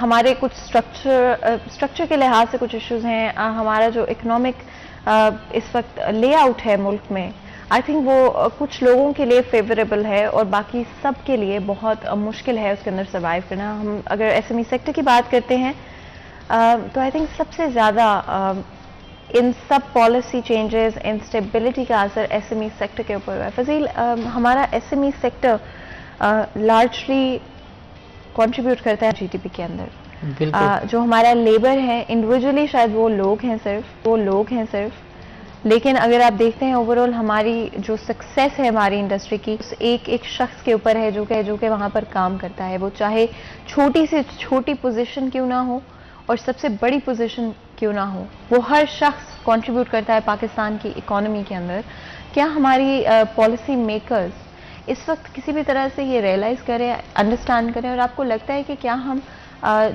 ہمارے کچھ اسٹرکچر کے لحاظ سے کچھ ایشوز ہیں. ہمارا جو اکنامک اس وقت لے آؤٹ ہے ملک میں، آئی تھنک وہ کچھ لوگوں کے لیے فیوریبل ہے اور باقی سب کے لیے بہت مشکل ہے اس کے اندر سروائیو کرنا. ہم اگر ایس ایم ای سیکٹر کی بات کرتے ہیں تو آئی تھنک سب سے زیادہ ان سب پالیسی چینجز، انسٹیبلٹی کا اثر ایس ایم ای سیکٹر کے اوپر ہوا ہے. فضیل، ہمارا S M E sector largely contribute کرتا ہے جی ڈی پی کے اندر. جو ہمارا لیبر ہے انڈیویجولی شاید وہ لوگ ہیں صرف، لیکن اگر آپ دیکھتے ہیں اوور آل ہماری جو سکسیس ہے ہماری انڈسٹری کی ایک شخص کے اوپر ہے جو کہ وہاں پر کام کرتا ہے. وہ چاہے چھوٹی سے چھوٹی پوزیشن کیوں نہ ہو اور سب سے بڑی پوزیشن کیوں نہ ہو، وہ ہر شخص کنٹریبیوٹ کرتا ہے پاکستان کی اکانومی کے اندر. کیا ہماری پالیسی میکرز اس وقت کسی بھی طرح سے یہ ریئلائز کریں، انڈرسٹینڈ کریں، اور آپ کو لگتا ہے کہ کیا ہم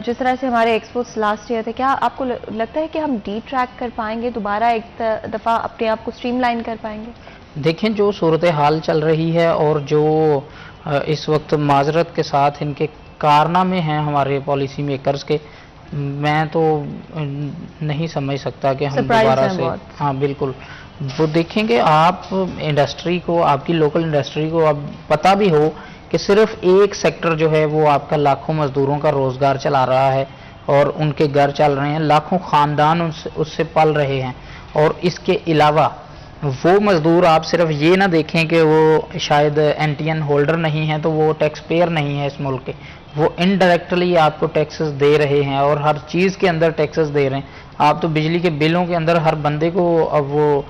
جس طرح سے ہمارے ایکسپورٹس لاسٹ ایئر تھے، کیا آپ کو لگتا ہے کہ ہم ڈی ٹریک کر پائیں گے، دوبارہ ایک دفعہ اپنے آپ کو اسٹریم لائن کر پائیں گے؟ دیکھیں جو صورتحال چل رہی ہے اور جو اس وقت معذرت کے ساتھ ان کے کارنامے ہیں ہمارے پالیسی میکرز کے، میں تو نہیں سمجھ سکتا کہ ہم دوبارہ سے. ہاں بالکل. وہ دیکھیں کہ آپ انڈسٹری کو، آپ کی لوکل انڈسٹری کو اب پتہ بھی ہو کہ صرف ایک سیکٹر جو ہے وہ آپ کا لاکھوں مزدوروں کا روزگار چلا رہا ہے اور ان کے گھر چل رہے ہیں، لاکھوں خاندان اس سے پل رہے ہیں. اور اس کے علاوہ وہ مزدور آپ صرف یہ نہ دیکھیں کہ وہ شاید این ٹی این ہولڈر نہیں ہیں تو وہ ٹیکس پیئر نہیں ہے اس ملک کے، وہ انڈائریکٹلی آپ کو ٹیکسز دے رہے ہیں اور ہر چیز کے اندر ٹیکسز دے رہے ہیں. آپ تو بجلی کے بلوں کے اندر ہر بندے کو اب وہ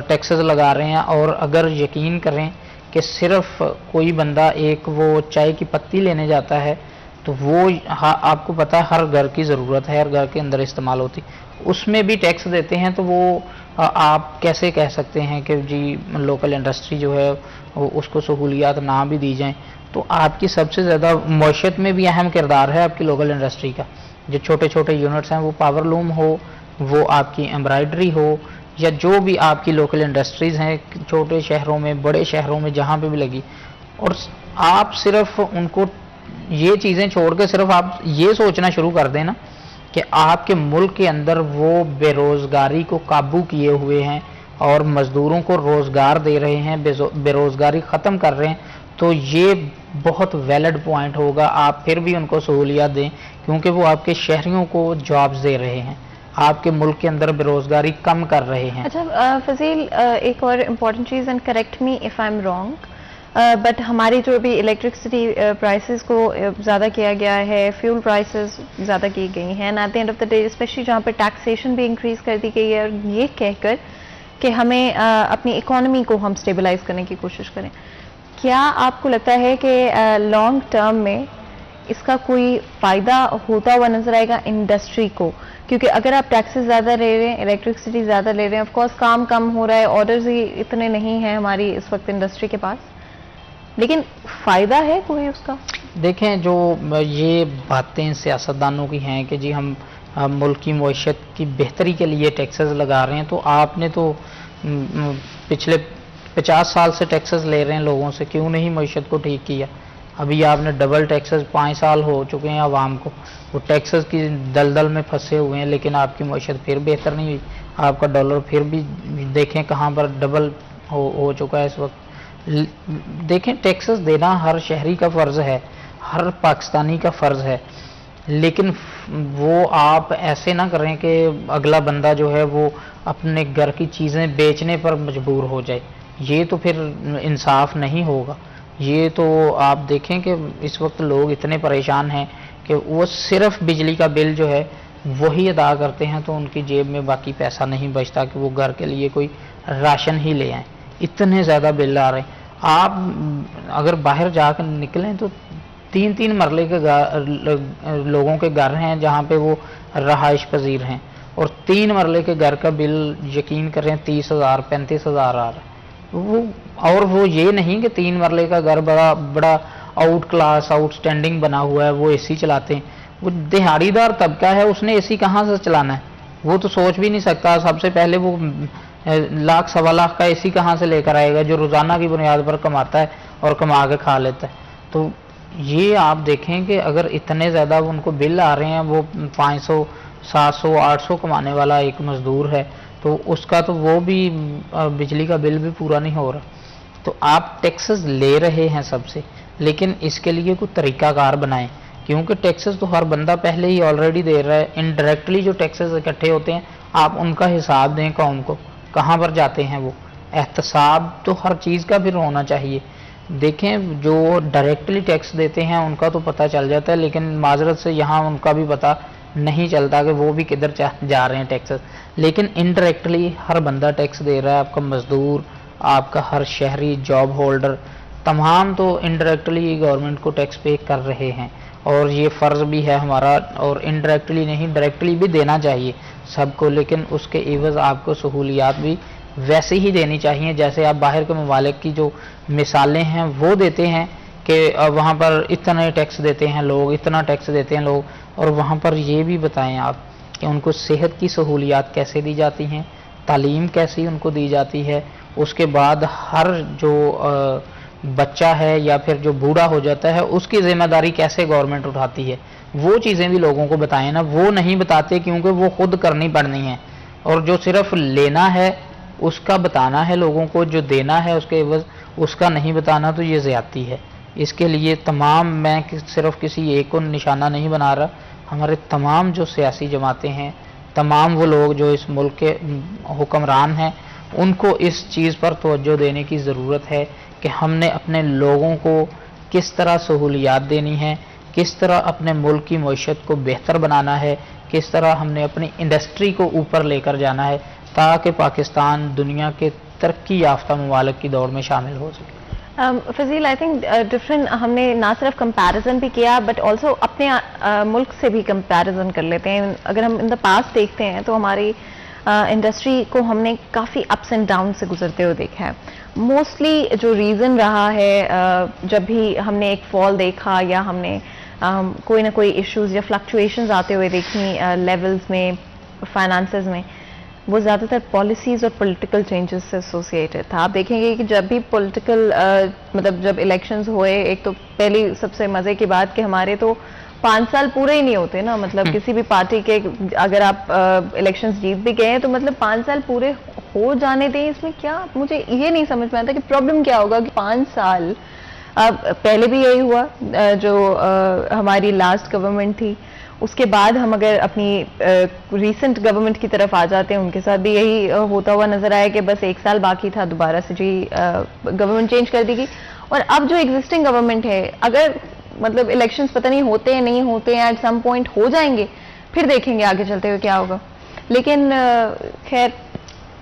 ٹیکسز لگا رہے ہیں. اور اگر یقین کریں کہ صرف کوئی بندہ ایک وہ چائے کی پتی لینے جاتا ہے تو وہ آپ کو پتہ ہے ہر گھر کی ضرورت ہے، ہر گھر کے اندر استعمال ہوتی، اس میں بھی ٹیکس دیتے ہیں. تو وہ آپ کیسے کہہ سکتے ہیں کہ جی لوکل انڈسٹری جو ہے اس کو سہولیات نہ بھی دی جائیں؟ تو آپ کی سب سے زیادہ معیشت میں بھی اہم کردار ہے آپ کی لوکل انڈسٹری کا. جو چھوٹے چھوٹے یونٹس ہیں، وہ پاور لوم ہو، وہ آپ کی ایمبرائڈری ہو، یا جو بھی آپ کی لوکل انڈسٹریز ہیں چھوٹے شہروں میں، بڑے شہروں میں، جہاں پہ بھی لگی، اور آپ صرف ان کو یہ چیزیں چھوڑ کے صرف آپ یہ سوچنا شروع کر دیں نا کہ آپ کے ملک کے اندر وہ بے روزگاری کو قابو کیے ہوئے ہیں اور مزدوروں کو روزگار دے رہے ہیں، بے روزگاری ختم کر رہے ہیں، تو یہ بہت ویلڈ پوائنٹ ہوگا. آپ پھر بھی ان کو سہولیات دیں کیونکہ وہ آپ کے شہریوں کو جابز دے رہے ہیں، آپ کے ملک کے اندر بے روزگاری کم کر رہے ہیں. اچھا فضیل، ایک اور امپورٹنٹ چیز، and correct me if I am wrong, but ہماری جو ابھی الیکٹرسٹی پرائسز کو زیادہ کیا گیا ہے، فیول پرائسز زیادہ کی گئی ہیں، at the end of the day especially جہاں پہ ٹیکسیشن بھی انکریز کر دی گئی ہے، اور یہ کہہ کر کہ ہمیں اپنی اکانومی کو ہم اسٹیبلائز کرنے کی کوشش کریں. کیا آپ کو لگتا ہے کہ لانگ ٹرم میں اس کا کوئی فائدہ ہوتا ہوا نظر آئے گا انڈسٹری کو؟ کیونکہ اگر آپ ٹیکسز زیادہ لے رہے ہیں، الیکٹرسٹی زیادہ لے رہے ہیں، آف کورس کام کم ہو رہا ہے، آرڈرز ہی اتنے نہیں ہیں ہماری اس وقت انڈسٹری کے پاس، لیکن فائدہ ہے کوئی اس کا؟ دیکھیں جو یہ باتیں سیاستدانوں کی ہیں کہ جی ہم ملک کی معیشت کی بہتری کے لیے ٹیکسز لگا رہے ہیں، تو آپ نے تو پچھلے 50 سال سے ٹیکسز لے رہے ہیں لوگوں سے، کیوں نہیں معیشت کو ٹھیک کیا؟ ابھی آپ نے ڈبل ٹیکسز 5 سال ہو چکے ہیں عوام کو، وہ ٹیکسز کی دلدل میں پھنسے ہوئے ہیں، لیکن آپ کی معیشت پھر بہتر نہیں ہوئی. آپ کا ڈالر پھر بھی دیکھیں کہاں پر ڈبل ہو چکا ہے اس وقت. دیکھیں ٹیکسز دینا ہر شہری کا فرض ہے، ہر پاکستانی کا فرض ہے، لیکن وہ آپ ایسے نہ کریں کہ اگلا بندہ جو ہے وہ اپنے گھر کی چیزیں بیچنے پر مجبور ہو جائے، یہ تو پھر انصاف نہیں ہوگا۔ یہ تو آپ دیکھیں کہ اس وقت لوگ اتنے پریشان ہیں کہ وہ صرف بجلی کا بل جو ہے وہی ادا کرتے ہیں، تو ان کی جیب میں باقی پیسہ نہیں بچتا کہ وہ گھر کے لیے کوئی راشن ہی لے آئیں، اتنے زیادہ بل آ رہے ہیں۔ آپ اگر باہر جا کر نکلیں تو 3 مرلے کے لوگوں کے گھر ہیں جہاں پہ وہ رہائش پذیر ہیں، اور 3 مرلے کے گھر کا بل یقین کریں 30,000 35,000 آ رہا ہے۔ وہ یہ نہیں کہ 3 مرلے کا گھر بڑا آؤٹ کلاس آؤٹ سٹینڈنگ بنا ہوا ہے، وہ اے سی چلاتے ہیں۔ وہ دہاڑی دار طبقہ ہے، اس نے اے سی کہاں سے چلانا ہے؟ وہ تو سوچ بھی نہیں سکتا۔ سب سے پہلے وہ لاکھ سوا لاکھ کا اے سی کہاں سے لے کر آئے گا جو روزانہ کی بنیاد پر کماتا ہے اور کما کے کھا لیتا ہے؟ تو یہ آپ دیکھیں کہ اگر اتنے زیادہ ان کو بل آ رہے ہیں، وہ 500 700 800 کمانے والا ایک مزدور ہے، تو اس کا تو وہ بھی بجلی کا بل بھی پورا نہیں ہو رہا۔ تو آپ ٹیکسز لے رہے ہیں سب سے، لیکن اس کے لیے کوئی طریقہ کار بنائیں، کیونکہ ٹیکسز تو ہر بندہ پہلے ہی آلریڈی دے رہا ہے۔ انڈائریکٹلی جو ٹیکسز اکٹھے ہوتے ہیں آپ ان کا حساب دیں قوم کو، کہاں پر جاتے ہیں وہ۔ احتساب تو ہر چیز کا پھر ہونا چاہیے۔ دیکھیں جو ڈائریکٹلی ٹیکس دیتے ہیں ان کا تو پتہ چل جاتا ہے، لیکن معذرت سے یہاں ان کا بھی پتہ نہیں چلتا کہ وہ بھی کدھر جا رہے ہیں ٹیکسز۔ لیکن انڈائریکٹلی ہر بندہ ٹیکس دے رہا ہے، آپ کا مزدور، آپ کا ہر شہری، جاب ہولڈر، تمام تو انڈائریکٹلی گورنمنٹ کو ٹیکس پے کر رہے ہیں، اور یہ فرض بھی ہے ہمارا، اور انڈائریکٹلی نہیں ڈائریکٹلی بھی دینا چاہیے سب کو، لیکن اس کے عوض آپ کو سہولیات بھی ویسے ہی دینی چاہیے جیسے آپ باہر کے ممالک کی جو مثالیں ہیں وہ دیتے ہیں کہ وہاں پر اتنا ٹیکس دیتے ہیں لوگ، اتنا ٹیکس دیتے ہیں لوگ، اور وہاں پر یہ بھی بتائیں آپ کہ ان کو صحت کی سہولیات کیسے دی جاتی ہیں، تعلیم کیسی ان کو دی جاتی ہے، اس کے بعد ہر جو بچہ ہے یا پھر جو بوڑھا ہو جاتا ہے اس کی ذمہ داری کیسے گورنمنٹ اٹھاتی ہے، وہ چیزیں بھی لوگوں کو بتائیں نا۔ وہ نہیں بتاتے کیونکہ وہ خود کرنی پڑنی ہیں، اور جو صرف لینا ہے اس کا بتانا ہے لوگوں کو، جو دینا ہے اس کے عوض اس کا نہیں بتانا، تو یہ زیادتی ہے۔ اس کے لیے تمام، میں صرف کسی ایک کو نشانہ نہیں بنا رہا، ہمارے تمام جو سیاسی جماعتیں ہیں، تمام وہ لوگ جو اس ملک کے حکمران ہیں، ان کو اس چیز پر توجہ دینے کی ضرورت ہے کہ ہم نے اپنے لوگوں کو کس طرح سہولیات دینی ہے، کس طرح اپنے ملک کی معیشت کو بہتر بنانا ہے، کس طرح ہم نے اپنی انڈسٹری کو اوپر لے کر جانا ہے تاکہ پاکستان دنیا کے ترقی یافتہ ممالک کی دوڑ میں شامل ہو سکے۔ فضیل، آئی تھنک ڈفرینٹ، ہم نے نہ صرف کمپیریزن بھی کیا بٹ آلسو اپنے ملک سے بھی کمپیریزن کر لیتے ہیں۔ اگر ہم ان دا پاسٹ دیکھتے ہیں تو ہماری انڈسٹری کو ہم نے کافی اپس اینڈ ڈاؤن سے گزرتے ہوئے دیکھا ہے۔ موسٹلی جو ریزن رہا ہے جب بھی ہم نے ایک فال دیکھا یا ہم نے کوئی نہ کوئی ایشوز یا فلکچویشنز آتے ہوئے دیکھی لیولز میں، فائنانسز میں، وہ زیادہ تر پالیسیز اور پولیٹیکل چینجز سے ایسوسیٹڈ تھا۔ آپ دیکھیں گے کہ جب بھی پولیٹیکل مطلب جب الیکشنز ہوئے، ایک تو پہلی سب سے مزے کی بات کہ ہمارے تو 5 سال پورے ہی نہیں ہوتے نا، مطلب کسی بھی پارٹی کے اگر آپ الیکشنز جیت بھی گئے ہیں تو مطلب 5 سال پورے ہو جانے دیں، اس میں کیا، مجھے یہ نہیں سمجھ میں آتا کہ پرابلم کیا ہوگا کہ 5 سال۔ اب پہلے بھی یہی ہوا جو ہماری لاسٹ گورنمنٹ تھی، اس کے بعد ہم اگر اپنی ریسنٹ گورنمنٹ کی طرف آ جاتے ہیں ان کے ساتھ بھی یہی ہوتا ہوا نظر آیا کہ بس 1 سال باقی تھا دوبارہ سے جی گورنمنٹ چینج کر دی گئی، اور اب جو ایگزسٹنگ گورنمنٹ ہے اگر مطلب الیکشنز پتہ نہیں ہوتے ہیں نہیں ہوتے ہیں، ایٹ سم پوائنٹ ہو جائیں گے، پھر دیکھیں گے آگے چلتے ہوئے کیا ہوگا۔ لیکن خیر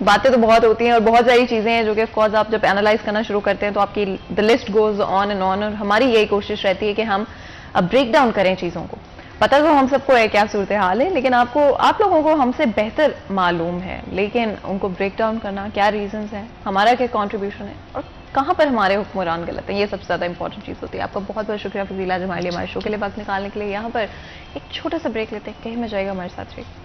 باتیں تو بہت ہوتی ہیں اور بہت ساری چیزیں ہیں جو کہ آف کورس آپ جب اینالائز کرنا شروع کرتے ہیں تو آپ کی the list goes on and on, اور ہماری یہی کوشش رہتی ہے کہ ہم بریک ڈاؤن کریں چیزوں کو۔ پتہ تو ہم سب کو ہے کیا صورتحال ہے، لیکن آپ لوگوں کو ہم سے بہتر معلوم ہے، لیکن ان کو بریک ڈاؤن کرنا، کیا ریزنز ہیں، ہمارا کیا کنٹریبیوشن ہے، اور کہاں پر ہمارے حکمران غلط ہیں، یہ سب سے زیادہ امپورٹنٹ چیز ہوتی ہے۔ آپ کا بہت بہت شکریہ فضیل، آج ہمارے لیے ہمارے شو کے لیے وقت نکالنے کے لیے۔ یہاں پر ایک چھوٹا سا بریک لیتے ہیں، کہیں میں جائے گا ہمارے ساتھ رہیے۔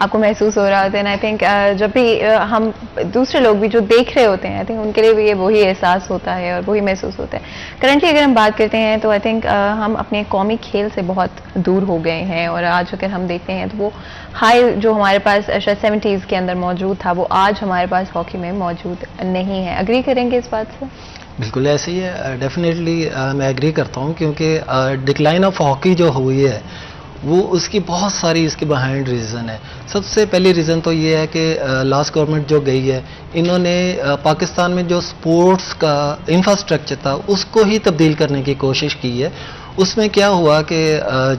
آپ کو محسوس ہو رہا ہوتا ہے. آئی تھنک جب بھی ہم دوسرے لوگ بھی جو دیکھ رہے ہوتے ہیں آئی تھنک ان کے لیے بھی یہ وہی احساس ہوتا ہے اور وہی محسوس ہوتا ہے. کرنٹلی اگر ہم بات کرتے ہیں تو آئی تھنک ہم اپنے قومی کھیل سے بہت دور ہو گئے ہیں, اور آج اگر ہم دیکھتے ہیں تو وہ ہائی جو ہمارے پاس شاید 70s کے اندر موجود تھا وہ آج ہمارے پاس ہاکی میں موجود نہیں ہے. اگری کریں گے اس بات سے؟ بالکل ایسے ہی ہے, ڈیفینیٹلی میں ایگری کرتا ہوں, کیونکہ ڈکلائن آف ہاکی جو ہوئی ہے وہ اس کی بہت ساری اس کے بہائنڈ ریزن ہے. سب سے پہلی ریزن تو یہ ہے کہ لاسٹ گورنمنٹ جو گئی ہے انہوں نے پاکستان میں جو سپورٹس کا انفراسٹرکچر تھا اس کو ہی تبدیل کرنے کی کوشش کی ہے. اس میں کیا ہوا کہ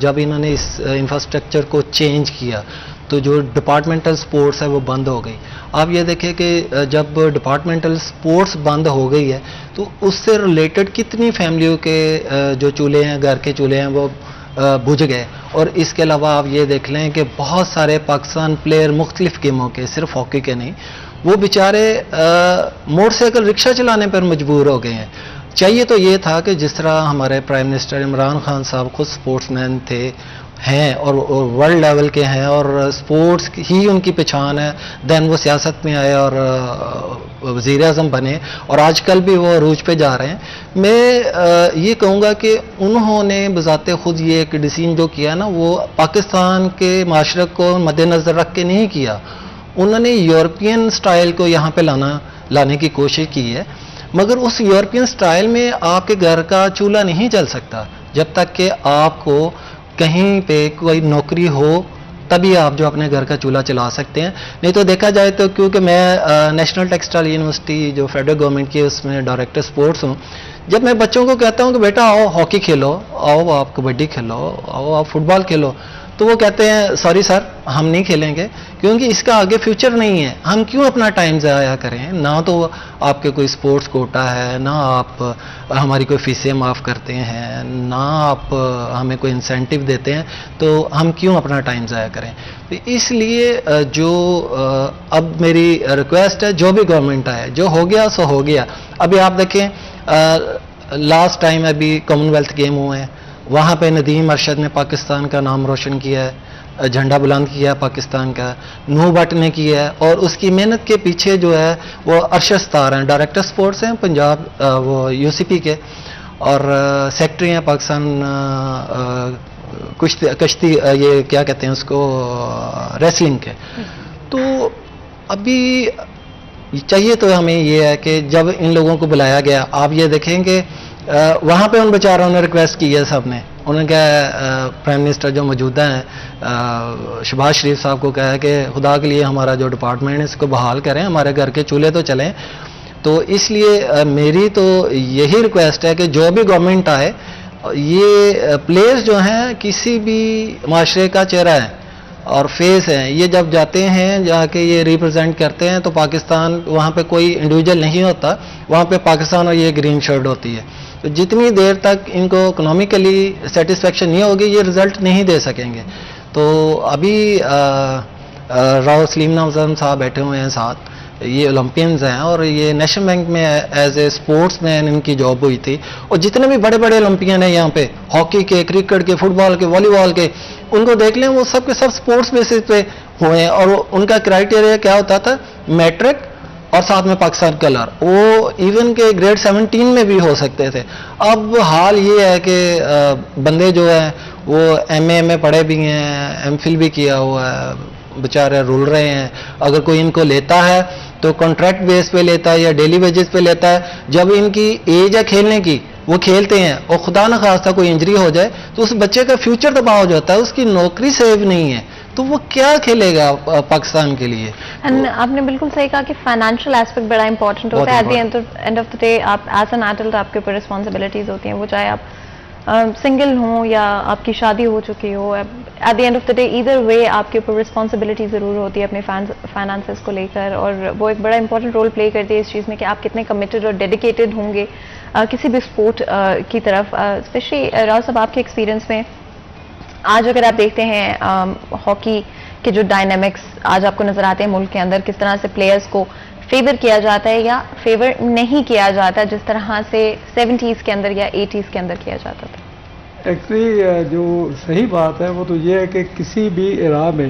جب انہوں نے اس انفراسٹرکچر کو چینج کیا تو جو ڈپارٹمنٹل سپورٹس ہے وہ بند ہو گئی. آپ یہ دیکھیں کہ جب ڈپارٹمنٹل سپورٹس بند ہو گئی ہے تو اس سے ریلیٹڈ کتنی فیملیوں کے جو چولہے ہیں, گھر کے چولہے ہیں, وہ بجھ گئے. اور اس کے علاوہ آپ یہ دیکھ لیں کہ بہت سارے پاکستان پلیئر مختلف گیموں کے, صرف ہاکی کے نہیں, وہ بیچارے موٹر سائیکل رکشہ چلانے پر مجبور ہو گئے ہیں. چاہیے تو یہ تھا کہ جس طرح ہمارے پرائم منسٹر عمران خان صاحب خود سپورٹس مین ہیں اور ورلڈ لیول کے ہیں اور سپورٹس ہی ان کی پہچان ہے, دین وہ سیاست میں آئے اور وزیر اعظم بنے اور آج کل بھی وہ عروج پہ جا رہے ہیں. میں یہ کہوں گا کہ انہوں نے بذات خود یہ ایک ڈیسیژن جو کیا نا وہ پاکستان کے معاشرے کو مد نظر رکھ کے نہیں کیا. انہوں نے یورپین سٹائل کو یہاں پہ لانے کی کوشش کی ہے, مگر اس یورپین سٹائل میں آپ کے گھر کا چولہا نہیں جل سکتا جب تک کہ آپ کو کہیں پہ کوئی نوکری ہو, تبھی آپ جو اپنے گھر کا چولہا چلا سکتے ہیں. نہیں تو دیکھا جائے تو کیونکہ میں نیشنل ٹیکسٹائل یونیورسٹی جو فیڈرل گورنمنٹ کی اس میں ڈائریکٹر سپورٹس ہوں, جب میں بچوں کو کہتا ہوں کہ بیٹا آؤ ہاکی کھیلو, آؤ آپ کبڈی کھیلو, آؤ آپ فٹ بال کھیلو, تو وہ کہتے ہیں سوری سر ہم نہیں کھیلیں گے کیونکہ اس کا آگے فیوچر نہیں ہے, ہم کیوں اپنا ٹائم ضائع کریں. نہ تو آپ کے کوئی سپورٹس کوٹا ہے, نہ آپ ہماری کوئی فیسیں معاف کرتے ہیں, نہ آپ ہمیں کوئی انسینٹیو دیتے ہیں, تو ہم کیوں اپنا ٹائم ضائع کریں. اس لیے جو اب میری ریکویسٹ ہے, جو بھی گورنمنٹ آئے, جو ہو گیا سو ہو گیا. ابھی آپ دیکھیں لاسٹ ٹائم ابھی کامن ویلتھ گیم ہوئے ہیں, وہاں پہ ندیم ارشد نے پاکستان کا نام روشن کیا ہے, جھنڈا بلند کیا پاکستان کا, نو بٹ نے کیا ہے, اور اس کی محنت کے پیچھے جو ہے وہ ارشد ستار ہیں, ڈائریکٹر سپورٹس ہیں پنجاب وہ UCP کے, اور سیکٹری ہیں پاکستان کشتی یہ کیا کہتے ہیں اس کو ریسلنگ کے. تو ابھی چاہیے تو ہمیں یہ ہے کہ جب ان لوگوں کو بلایا گیا, آپ یہ دیکھیں کہ وہاں پہ ان بیچاروں نے ریکویسٹ کی ہے سب نے, انہوں نے کہا پرائم منسٹر جو موجودہ ہیں شہباز شریف صاحب کو کہا کہ خدا کے لیے ہمارا جو ڈپارٹمنٹ ہے اس کو بحال کریں, ہمارے گھر کے چولہے تو چلیں. تو اس لیے میری تو یہی ریکویسٹ ہے کہ جو بھی گورنمنٹ آئے, یہ پلیئرز جو ہیں کسی بھی معاشرے کا چہرہ ہے اور فیس ہیں, یہ جب جاتے ہیں جا کے یہ ریپرزینٹ کرتے ہیں تو پاکستان, وہاں پہ کوئی انڈیویجول نہیں ہوتا, وہاں پہ پاکستان اور یہ گرین شرٹ ہوتی ہے. تو جتنی دیر تک ان کو اکنامیکلی سیٹسفیکشن نہیں ہوگی یہ رزلٹ نہیں دے سکیں گے. تو ابھی راؤ سلیم نوزم صاحب بیٹھے ہوئے ہیں ساتھ, یہ اولمپئنز ہیں اور یہ نیشنل بینک میں ایز اے اسپورٹس مین ان کی جاب ہوئی تھی, اور جتنے بھی بڑے بڑے اولمپئن ہیں یہاں پہ ہاکی کے, کرکٹ کے, فٹ بال کے, والی بال کے, ان کو دیکھ لیں وہ سب کے سب اسپورٹس بیسس پہ ہوئے ہیں, اور ان کا کرائٹیریا کیا ہوتا تھا, میٹرک اور ساتھ میں پاکستان کلر, وہ ایون کے گریڈ 17 میں بھی ہو سکتے تھے. اب حال یہ ہے کہ بندے جو ہیں وہ MA پڑھے بھی ہیں, MPhil بھی کیا ہوا ہے, بیچارے رول رہے ہیں. اگر کوئی ان کو لیتا ہے تو کانٹریکٹ بیس پہ لیتا ہے یا ڈیلی ویجز پہ لیتا ہے. جب ان کی ایج ہے کھیلنے کی وہ کھیلتے ہیں, اور خدا نہ خواستہ کوئی انجری ہو جائے تو اس بچے کا فیوچر تباہ ہو جاتا ہے, اس کی نوکری سیو نہیں ہے, تو وہ کیا کھیلے گا پاکستان کے لیے. آپ نے بالکل صحیح کہا کہ فائنینشیل ایسپیکٹ بڑا امپورٹنٹ ہوتا ہے. At the end of the day آپ ایز این ایڈلٹ آپ کے اوپر رسپانسبلٹیز ہوتی ہیں, وہ چاہے آپ سنگل ہوں یا آپ کی شادی ہو چکی ہو. At the end of the day either way آپ کے اوپر رسپانسبلٹی ضرور ہوتی ہے اپنے فائنانسز کو لے کر, اور وہ ایک بڑا امپورٹنٹ رول پلے کرتی ہے اس چیز میں کہ آپ کتنے کمیٹڈ اور ڈیڈیکیٹڈ ہوں گے کسی بھی اسپورٹ کی طرف. اسپیشلی راؤ صاحب آپ کے ایکسپیرینس میں آج اگر آپ دیکھتے ہیں ہاکی کے جو ڈائنامکس آج آپ کو نظر آتے ہیں ملک کے اندر, کس طرح سے پلیئرز کو فیور کیا جاتا ہے یا فیور نہیں کیا جاتا جس طرح سے 70s کے اندر یا 80s کے اندر کیا جاتا تھا. ایکچولی جو صحیح بات ہے وہ تو یہ ہے کہ کسی بھی اراء میں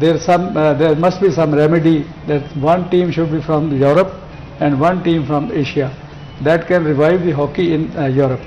there must be some remedy that one team should be from Europe and one team from Asia that can revive the hockey in Europe।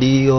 DEO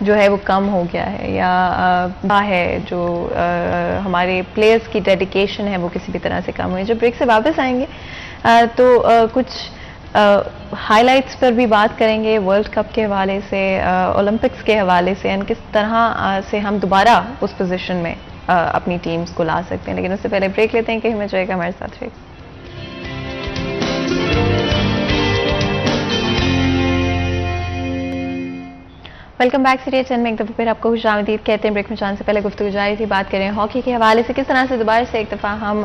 جو ہے وہ کم ہو گیا ہے یا ہے جو ہمارے پلیئرز کی ڈیڈیکیشن ہے وہ کسی بھی طرح سے کم ہوئی. جب بریک سے واپس آئیں گے تو کچھ ہائی لائٹس پر بھی بات کریں گے ورلڈ کپ کے حوالے سے, اولمپکس کے حوالے سے, اینڈ کس طرح سے ہم دوبارہ اس پوزیشن میں اپنی ٹیمز کو لا سکتے ہیں. لیکن اس سے پہلے بریک لیتے ہیں. کہیں میں جائے گا ہمارے ساتھ رہے. ویلکم بیک سیریز 10 میں ایک دفعہ پھر آپ کو خوش آمدید کہتے ہیں. بریک میں جانے سے پہلے گفتگو جاری تھی, بات کریں ہاکی کے حوالے سے, کس طرح سے دوبارہ سے ایک دفعہ ہم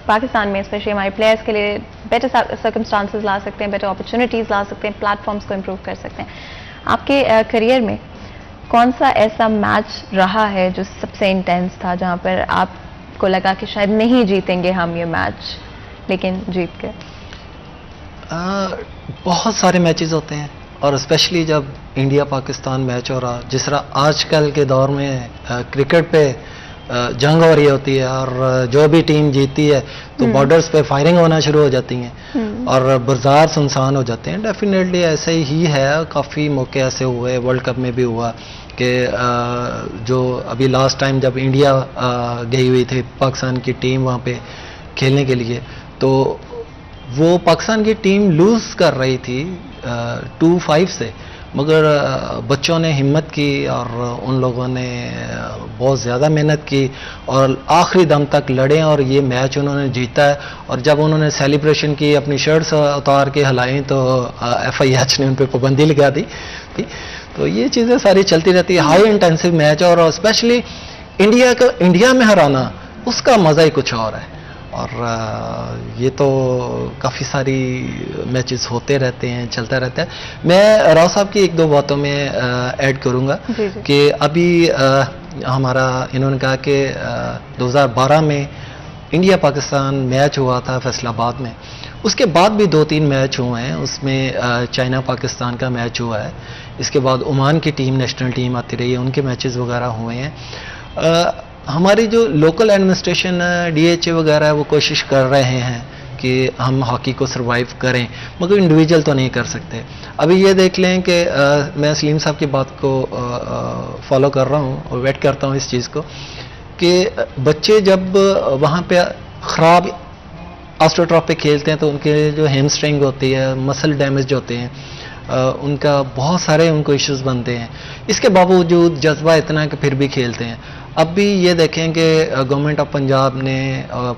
پاکستان میں اسپیشلی ہمارے پلیئرس کے لیے بیٹر سرکمسٹانسز لا سکتے ہیں, بیٹر اپرچونیٹیز لا سکتے ہیں, پلیٹ فارمس کو امپروو کر سکتے ہیں. آپ کے کریئر میں کون سا ایسا میچ رہا ہے جو سب سے انٹینس تھا, جہاں پر آپ کو لگا کہ شاید نہیں جیتیں گے ہم یہ میچ, لیکن جیت گئے؟ بہت سارے میچز ہوتے ہیں, اور اسپیشلی جب انڈیا پاکستان میچ ہو رہا, جس طرح آج کل کے دور میں کرکٹ پہ جنگ ہو رہی ہوتی ہے, اور جو بھی ٹیم جیتی ہے تو بارڈرز پہ فائرنگ ہونا شروع ہو جاتی ہیں اور بازار سنسان ہو جاتے ہیں. ڈیفینیٹلی ایسے ہی ہے, کافی موقع ایسے ہوئے, ورلڈ کپ میں بھی ہوا کہ جو ابھی لاسٹ ٹائم جب انڈیا گئی ہوئی تھی پاکستان کی ٹیم وہاں پہ کھیلنے کے لیے, تو وہ پاکستان کی ٹیم لوز کر رہی تھی 2-5 سے, مگر بچوں نے ہمت کی اور ان لوگوں نے بہت زیادہ محنت کی اور آخری دم تک لڑے اور یہ میچ انہوں نے جیتا ہے. اور جب انہوں نے سیلیبریشن کی, اپنی شرٹس اتار کے ہلائیں, تو FIH نے ان پہ پابندی لگا دی. تو یہ چیزیں ساری چلتی رہتی ہے. ہائی انٹینسو میچ, اور اسپیشلی انڈیا کو انڈیا میں ہرانا, اس کا مزہ ہی کچھ اور ہے. اور یہ تو کافی ساری میچز ہوتے رہتے ہیں, چلتا رہتا ہے. میں راؤ صاحب کی ایک دو باتوں میں ایڈ کروں گا کہ ابھی ہمارا انہوں نے کہا کہ 2012 میں انڈیا پاکستان میچ ہوا تھا فیصل آباد میں, اس کے بعد بھی 2-3 میچ ہوئے ہیں. اس میں چائنا پاکستان کا میچ ہوا ہے, اس کے بعد عمان کی ٹیم نیشنل ٹیم آتی رہی ہے, ان کے میچز وغیرہ ہوئے ہیں. ہماری جو لوکل ایڈمنسٹریشن DHA وغیرہ ہے وہ کوشش کر رہے ہیں کہ ہم ہاکی کو سروائیو کریں, مگر انڈیویجول تو نہیں کر سکتے. ابھی یہ دیکھ لیں کہ میں سلیم صاحب کی بات کو فالو کر رہا ہوں اور ویٹ کرتا ہوں اس چیز کو کہ بچے جب وہاں پہ خراب آسٹروٹراف پہ کھیلتے ہیں تو ان کے جو ہیمسٹرنگ ہوتی ہے, مسل ڈیمیج ہوتے ہیں, ان کا بہت سارے ان کو ایشوز بنتے ہیں. اس کے باوجود جذبہ اتنا کہ پھر بھی کھیلتے ہیں. اب بھی یہ دیکھیں کہ گورنمنٹ آف پنجاب نے,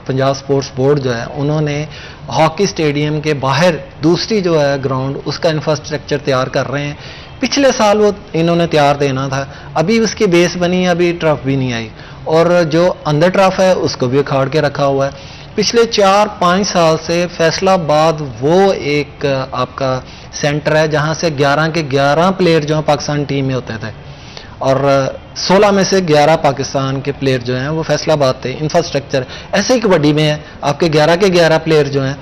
پنجاب سپورٹس بورڈ جو ہے, انہوں نے ہاکی اسٹیڈیم کے باہر دوسری جو ہے گراؤنڈ, اس کا انفراسٹرکچر تیار کر رہے ہیں. پچھلے سال وہ انہوں نے تیار دینا تھا, ابھی اس کی بیس بنی, ابھی ٹرف بھی نہیں آئی, اور جو اندر ٹرف ہے اس کو بھی اکھاڑ کے رکھا ہوا ہے. پچھلے 4-5 سال سے فیصل آباد وہ ایک آپ کا سینٹر ہے جہاں سے 11 کے 11 پلیئر جو ہیں پاکستان ٹیم میں ہوتے تھے, اور 16 میں سے 11 پاکستان کے پلیئر جو ہیں وہ فیصل آباد تھے. انفراسٹرکچر ایسے ہی کبڈی میں ہے, آپ کے 11 کے 11 پلیئر جو ہیں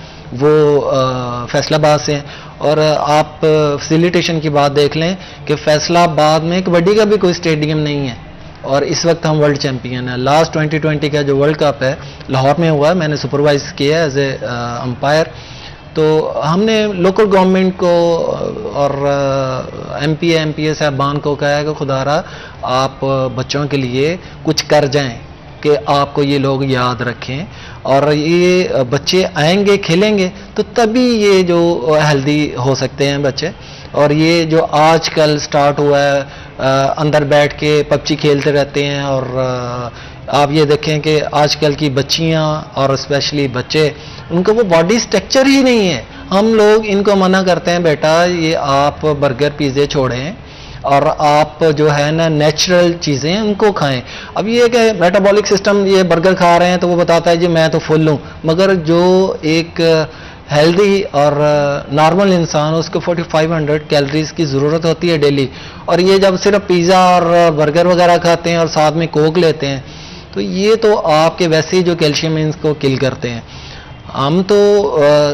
وہ فیصل آباد سے ہیں. اور آپ فیسیلیٹیشن کی بات دیکھ لیں کہ فیصل آباد میں کبڈی کا بھی کوئی اسٹیڈیم نہیں ہے, اور اس وقت ہم ورلڈ چیمپئن ہیں. لاسٹ 2020 کا جو ورلڈ کپ ہے لاہور میں ہوا ہے, میں نے سپروائز کیا ہے ایز اے امپائر. تو ہم نے لوکل گورنمنٹ کو اور MPA صاحبان کو کہا ہے کہ خدا را آپ بچوں کے لیے کچھ کر جائیں کہ آپ کو یہ لوگ یاد رکھیں, اور یہ بچے آئیں گے کھیلیں گے تو تبھی یہ جو ہیلدی ہو سکتے ہیں بچے. اور یہ جو آج کل سٹارٹ ہوا ہے, اندر بیٹھ کے PUBG کھیلتے رہتے ہیں, اور آپ یہ دیکھیں کہ آج کل کی بچیاں اور اسپیشلی بچے, ان کو وہ باڈی اسٹرکچر ہی نہیں ہے. ہم لوگ ان کو منع کرتے ہیں بیٹا یہ آپ برگر پیزے چھوڑیں اور آپ جو ہے نا نیچرل چیزیں ان کو کھائیں. اب یہ کہ میٹابولک سسٹم یہ برگر کھا رہے ہیں تو وہ بتاتا ہے جی میں تو فل ہوں, مگر جو ایک ہیلدی اور نارمل انسان اس کو 4500 کیلریز کی ضرورت ہوتی ہے ڈیلی, اور یہ جب صرف پیزا اور برگر وغیرہ کھاتے ہیں اور ساتھ میں کوک لیتے ہیں تو یہ تو آپ کے ویسے ہی جو کیلشیم ہے اس کو کل کرتے ہیں. ہم تو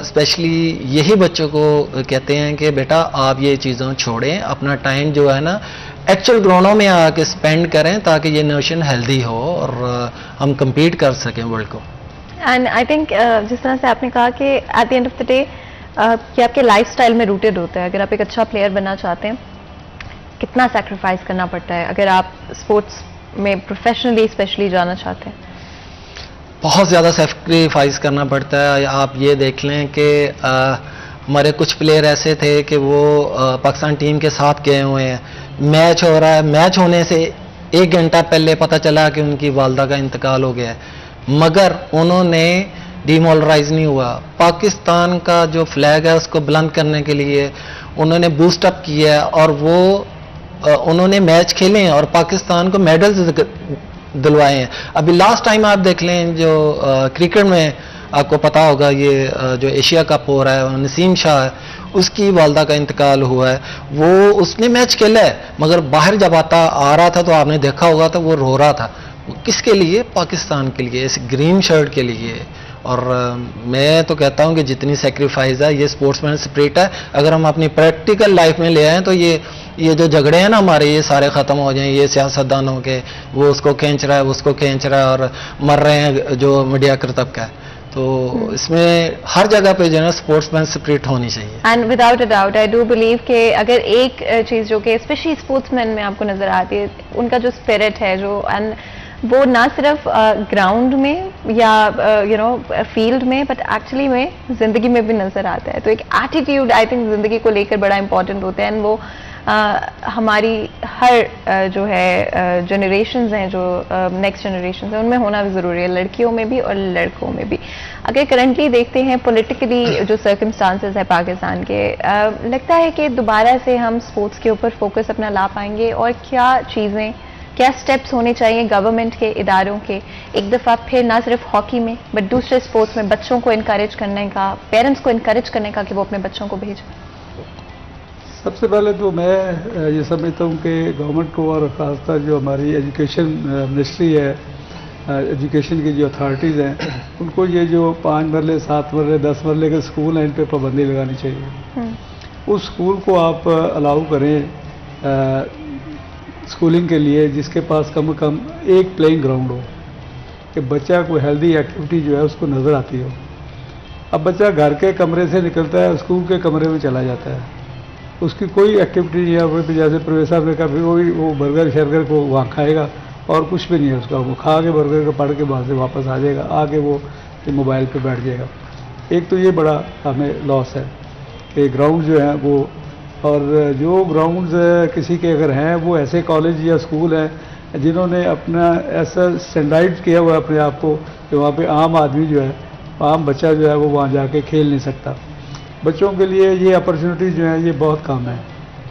اسپیشلی یہی بچوں کو کہتے ہیں کہ بیٹا آپ یہ چیزوں چھوڑیں, اپنا ٹائم جو ہے نا ایکچوئل گراؤنڈوں میں آ کے اسپینڈ کریں تاکہ یہ نیشن ہیلدی ہو اور ہم کمپیٹ کر سکیں ورلڈ کو. اینڈ آئی تھنک جس طرح سے آپ نے کہا کہ at the end of the day کہ آپ کے لائف اسٹائل میں روٹیڈ ہوتا ہے. اگر آپ ایک اچھا پلیئر بننا چاہتے ہیں, کتنا سیکریفائز کرنا پڑتا ہے اگر آپ اسپورٹس میں پروفیشنلی اسپیشلی جانا چاہتے ہیں؟ بہت زیادہ سیکریفائز کرنا پڑتا ہے. آپ یہ دیکھ لیں کہ ہمارے کچھ پلیئر ایسے تھے کہ وہ پاکستان ٹیم کے ساتھ گئے ہوئے ہیں, میچ ہو رہا ہے, میچ ہونے سے 1 گھنٹہ پہلے پتہ چلا کہ ان کی والدہ کا انتقال ہو گیا ہے, مگر انہوں نے ڈیمورلائز نہیں ہوا. پاکستان کا جو فلیگ ہے اس کو بلند کرنے کے لیے انہوں نے بوسٹ اپ کیا ہے, اور وہ انہوں نے میچ کھیلے ہیں اور پاکستان کو میڈلز دلوائے ہیں. ابھی لاسٹ ٹائم آپ دیکھ لیں جو کرکٹ میں آپ کو پتا ہوگا یہ جو ایشیا کپ ہو رہا ہے, نسیم شاہ ہے, اس کی والدہ کا انتقال ہوا ہے. وہ اس نے میچ کھیلا ہے مگر باہر جب آ رہا تھا تو آپ نے دیکھا ہوگا تو وہ رو رہا تھا. کس کے لیے؟ پاکستان کے لیے, اس گرین شرٹ کے لیے. اور میں تو کہتا ہوں کہ جتنی سیکریفائز ہے یہ اسپورٹس مین اسپرٹ ہے. اگر ہم اپنی پریکٹیکل لائف میں لے آئیں تو یہ جو جھگڑے ہیں نا ہمارے, یہ سارے ختم ہو جائیں. یہ سیاستدانوں کے, وہ اس کو کھینچ رہا ہے, اس کو کھینچ رہا ہے, اور مر رہے ہیں جو میڈیا کا طبقہ ہے. تو اس میں ہر جگہ پہ جو ہے نا اسپورٹس مین اسپرٹ ہونی چاہیے. And without a doubt I do believe کہ اگر ایک چیز جو کہ اسپیشلی اسپورٹس مین میں آپ کو نظر آتی ہے, ان کا جو اسپرٹ ہے جو, اینڈ وہ نہ صرف گراؤنڈ میں یا فیلڈ میں بٹ ایکچولی میں زندگی میں بھی نظر آتا ہے. تو ایک ایٹیٹیوڈ آئی تھنک زندگی کو لے کر بڑا امپورٹنٹ ہوتا ہے, اینڈ وہ ہماری ہر جو ہے جنریشنز ہیں, جو نیکسٹ جنریشنز ہیں, ان میں ہونا بھی ضروری ہے, لڑکیوں میں بھی اور لڑکوں میں بھی. اگر کرنٹلی دیکھتے ہیں پولیٹیکلی جو سرکمسٹانسز ہے پاکستان کے, لگتا ہے کہ دوبارہ سے ہم اسپورٹس کے اوپر فوکس اپنا لا پائیں گے, اور کیا چیزیں, کیا سٹیپس ہونے چاہیے گورنمنٹ کے, اداروں کے, ایک دفعہ پھر نہ صرف ہاکی میں بٹ دوسرے اسپورٹس میں بچوں کو انکریج کرنے کا, پیرنٹس کو انکریج کرنے کا کہ وہ اپنے بچوں کو بھیجیں؟ سب سے پہلے تو میں یہ سمجھتا ہوں کہ گورنمنٹ کو, اور خاص طور جو ہماری ایجوکیشن منسٹری ہے, ایجوکیشن کی جو اتھارٹیز ہیں, ان کو یہ جو 5 مرلے 7 مرلے 10 مرلے کے اسکول ہیں ان پہ پابندی لگانی چاہیے. اس اسکول کو آپ الاؤ کریں اسکولنگ کے لیے جس کے پاس کم از کم ایک پلینگ گراؤنڈ ہو, کہ بچہ کوئی ہیلدی ایکٹیویٹی جو ہے اس کو نظر آتی ہو. اب بچہ گھر کے کمرے سے نکلتا ہے, اسکول کے کمرے میں چلا جاتا ہے, اس کی کوئی ایکٹیویٹی نہیں ہے. وہ جیسے پروفیسر صاحب نے کہا وہ برگر شرگر کو وہاں کھائے گا اور کچھ بھی نہیں ہے اس کا, وہ کھا کے برگر کو پڑھ کے وہاں سے واپس آ جائے گا, آ کے وہ موبائل پہ بیٹھ جائے گا. ایک تو یہ بڑا ہمیں لاس ہے کہ گراؤنڈ جو ہیں وہ, اور جو گراؤنڈز کسی کے اگر ہیں وہ ایسے کالج یا اسکول ہیں جنہوں نے اپنا ایسا اسٹینڈرڈ کیا ہوا ہے اپنے آپ کو کہ وہاں پہ عام آدمی جو ہے, عام بچہ جو ہے وہ وہاں جا کے کھیل نہیں سکتا. بچوں کے لیے یہ اپرچونیٹیز جو ہیں یہ بہت کم ہے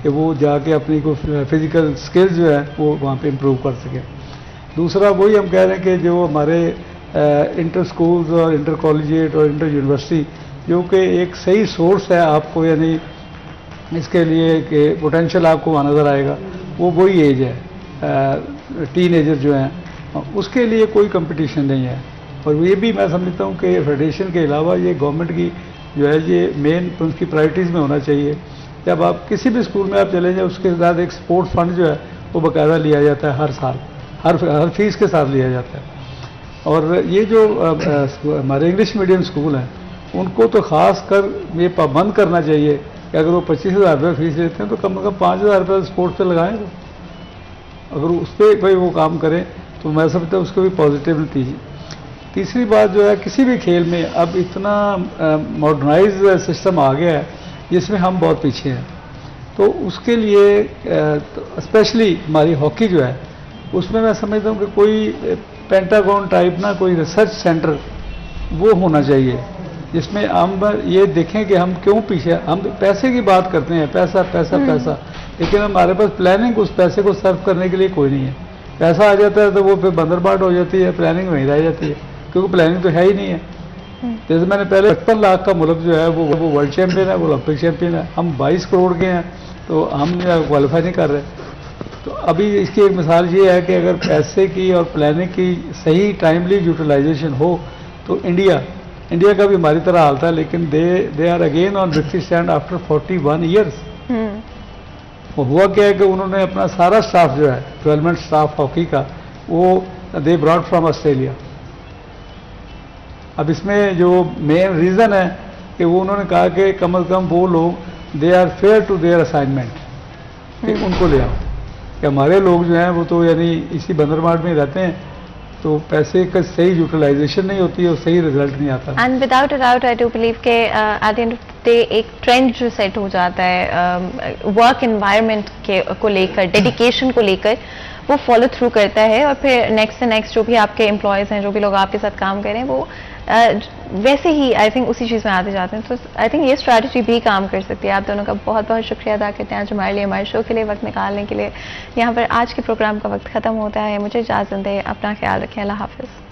کہ وہ جا کے اپنی کوئی فزیکل اسکلز جو ہے وہ وہاں پہ امپروو کر سکیں. دوسرا وہی ہم کہہ رہے ہیں کہ جو ہمارے انٹر اسکولز اور انٹر کالجیٹ اور انٹر یونیورسٹی جو کہ ایک صحیح سورس ہے آپ کو, یعنی اس کے لیے کہ پوٹینشیل آپ کو وہاں نظر آئے گا, وہ وہی ایج ہے ٹین ایجر جو ہیں, اس کے لیے کوئی کمپٹیشن نہیں ہے. اور یہ بھی میں سمجھتا ہوں کہ فیڈریشن کے علاوہ یہ گورنمنٹ کی جو ہے یہ مین ان کی پرائرٹیز میں ہونا چاہیے. جب آپ کسی بھی اسکول میں آپ چلے جائیں اس کے ساتھ ایک اسپورٹس فنڈ جو ہے وہ باقاعدہ لیا جاتا ہے ہر سال, ہر فیس کے ساتھ لیا جاتا ہے. اور یہ جو ہمارے انگلش میڈیم اسکول ہیں ان کو تو خاص کر یہ پابند کرنا چاہیے کہ اگر وہ 25,000 روپے فیس لیتے ہیں تو کم از کم 5,000 روپے اسپورٹس پہ لگائیں. اگر اس پہ بھائی وہ کام کریں تو میں سمجھتا ہوں اس کو بھی پازیٹیو نتیجے. تیسری بات جو ہے کسی بھی کھیل میں اب اتنا ماڈرنائز سسٹم آ گیا ہے جس میں ہم بہت پیچھے ہیں. تو اس کے لیے اسپیشلی ہماری ہاکی جو ہے اس میں سمجھتا ہوں کہ کوئی پینٹاگون ٹائپ نہ کوئی ریسرچ سینٹر وہ ہونا چاہیے جس میں ہم یہ دیکھیں کہ ہم کیوں پیچھے. ہم پیسے کی بات کرتے ہیں, پیسہ پیسہ پیسہ, لیکن ہمارے پاس پلاننگ اس پیسے کو سرو کرنے کے لیے کوئی نہیں ہے. پیسہ آ جاتا ہے تو وہ پھر بندرباٹ ہو جاتی ہے, پلاننگ وہیں رہ جاتی ہے کیونکہ پلاننگ تو ہے ہی نہیں ہے. جیسے میں نے پہلے 55 لاکھ کا ملک جو ہے وہ ورلڈ چیمپئن ہے, وہ اولمپک چیمپئن ہے, ہم 22 کروڑ کے ہیں تو ہم کوالیفائی نہیں کر رہے. تو ابھی اس کی ایک مثال یہ ہے کہ اگر پیسے کی اور پلاننگ کی صحیح ٹائملی یوٹیلائزیشن ہو تو انڈیا کا بھی ہماری طرح حال تھا, لیکن they are again on victory stand after 41 years. وہ ہوا کیا ہے کہ انہوں نے اپنا سارا اسٹاف جو ہے ڈیولپمنٹ اسٹاف ہاکی کا وہ دے براٹ فرام آسٹریلیا. اب اس میں جو مین ریزن ہے کہ وہ انہوں نے کہا کہ کم از کم وہ لوگ they are fair to their assignment کہ ان کو لے آؤ. کہ ہمارے لوگ جو ہیں وہ تو یعنی اسی بندرماٹ میں رہتے ہیں، تو پیسے کا صحیح یوٹیلائزیشن نہیں ہوتی ہے اور صحیح رزلٹ نہیں آتا. And without a doubt I do believe کہ at the end of day ایک ٹرینڈ جو سیٹ ہو جاتا ہے ورک انوائرمنٹ کو لے کر، ڈیڈیکیشن کو لے کر، وہ فالو تھرو کرتا ہے، اور پھر نیکسٹ سے نیکسٹ جو بھی آپ کے امپلائیز ہیں، جو بھی لوگ آپ کے ساتھ کام کریں، وہ ویسے ہی آئی تھنک اسی چیز میں آتے جاتے ہیں. تو آئی تھنک یہ اسٹریٹجی بھی کام کر سکتی ہے. آپ دونوں کا بہت بہت شکریہ ادا کرتے ہیں آج ہمارے لیے، ہمارے شو کے لیے وقت نکالنے کے لیے. یہاں پر آج کے پروگرام کا وقت ختم ہوتا ہے. مجھے اجازت دیں، اپنا خیال رکھیں. اللہ حافظ.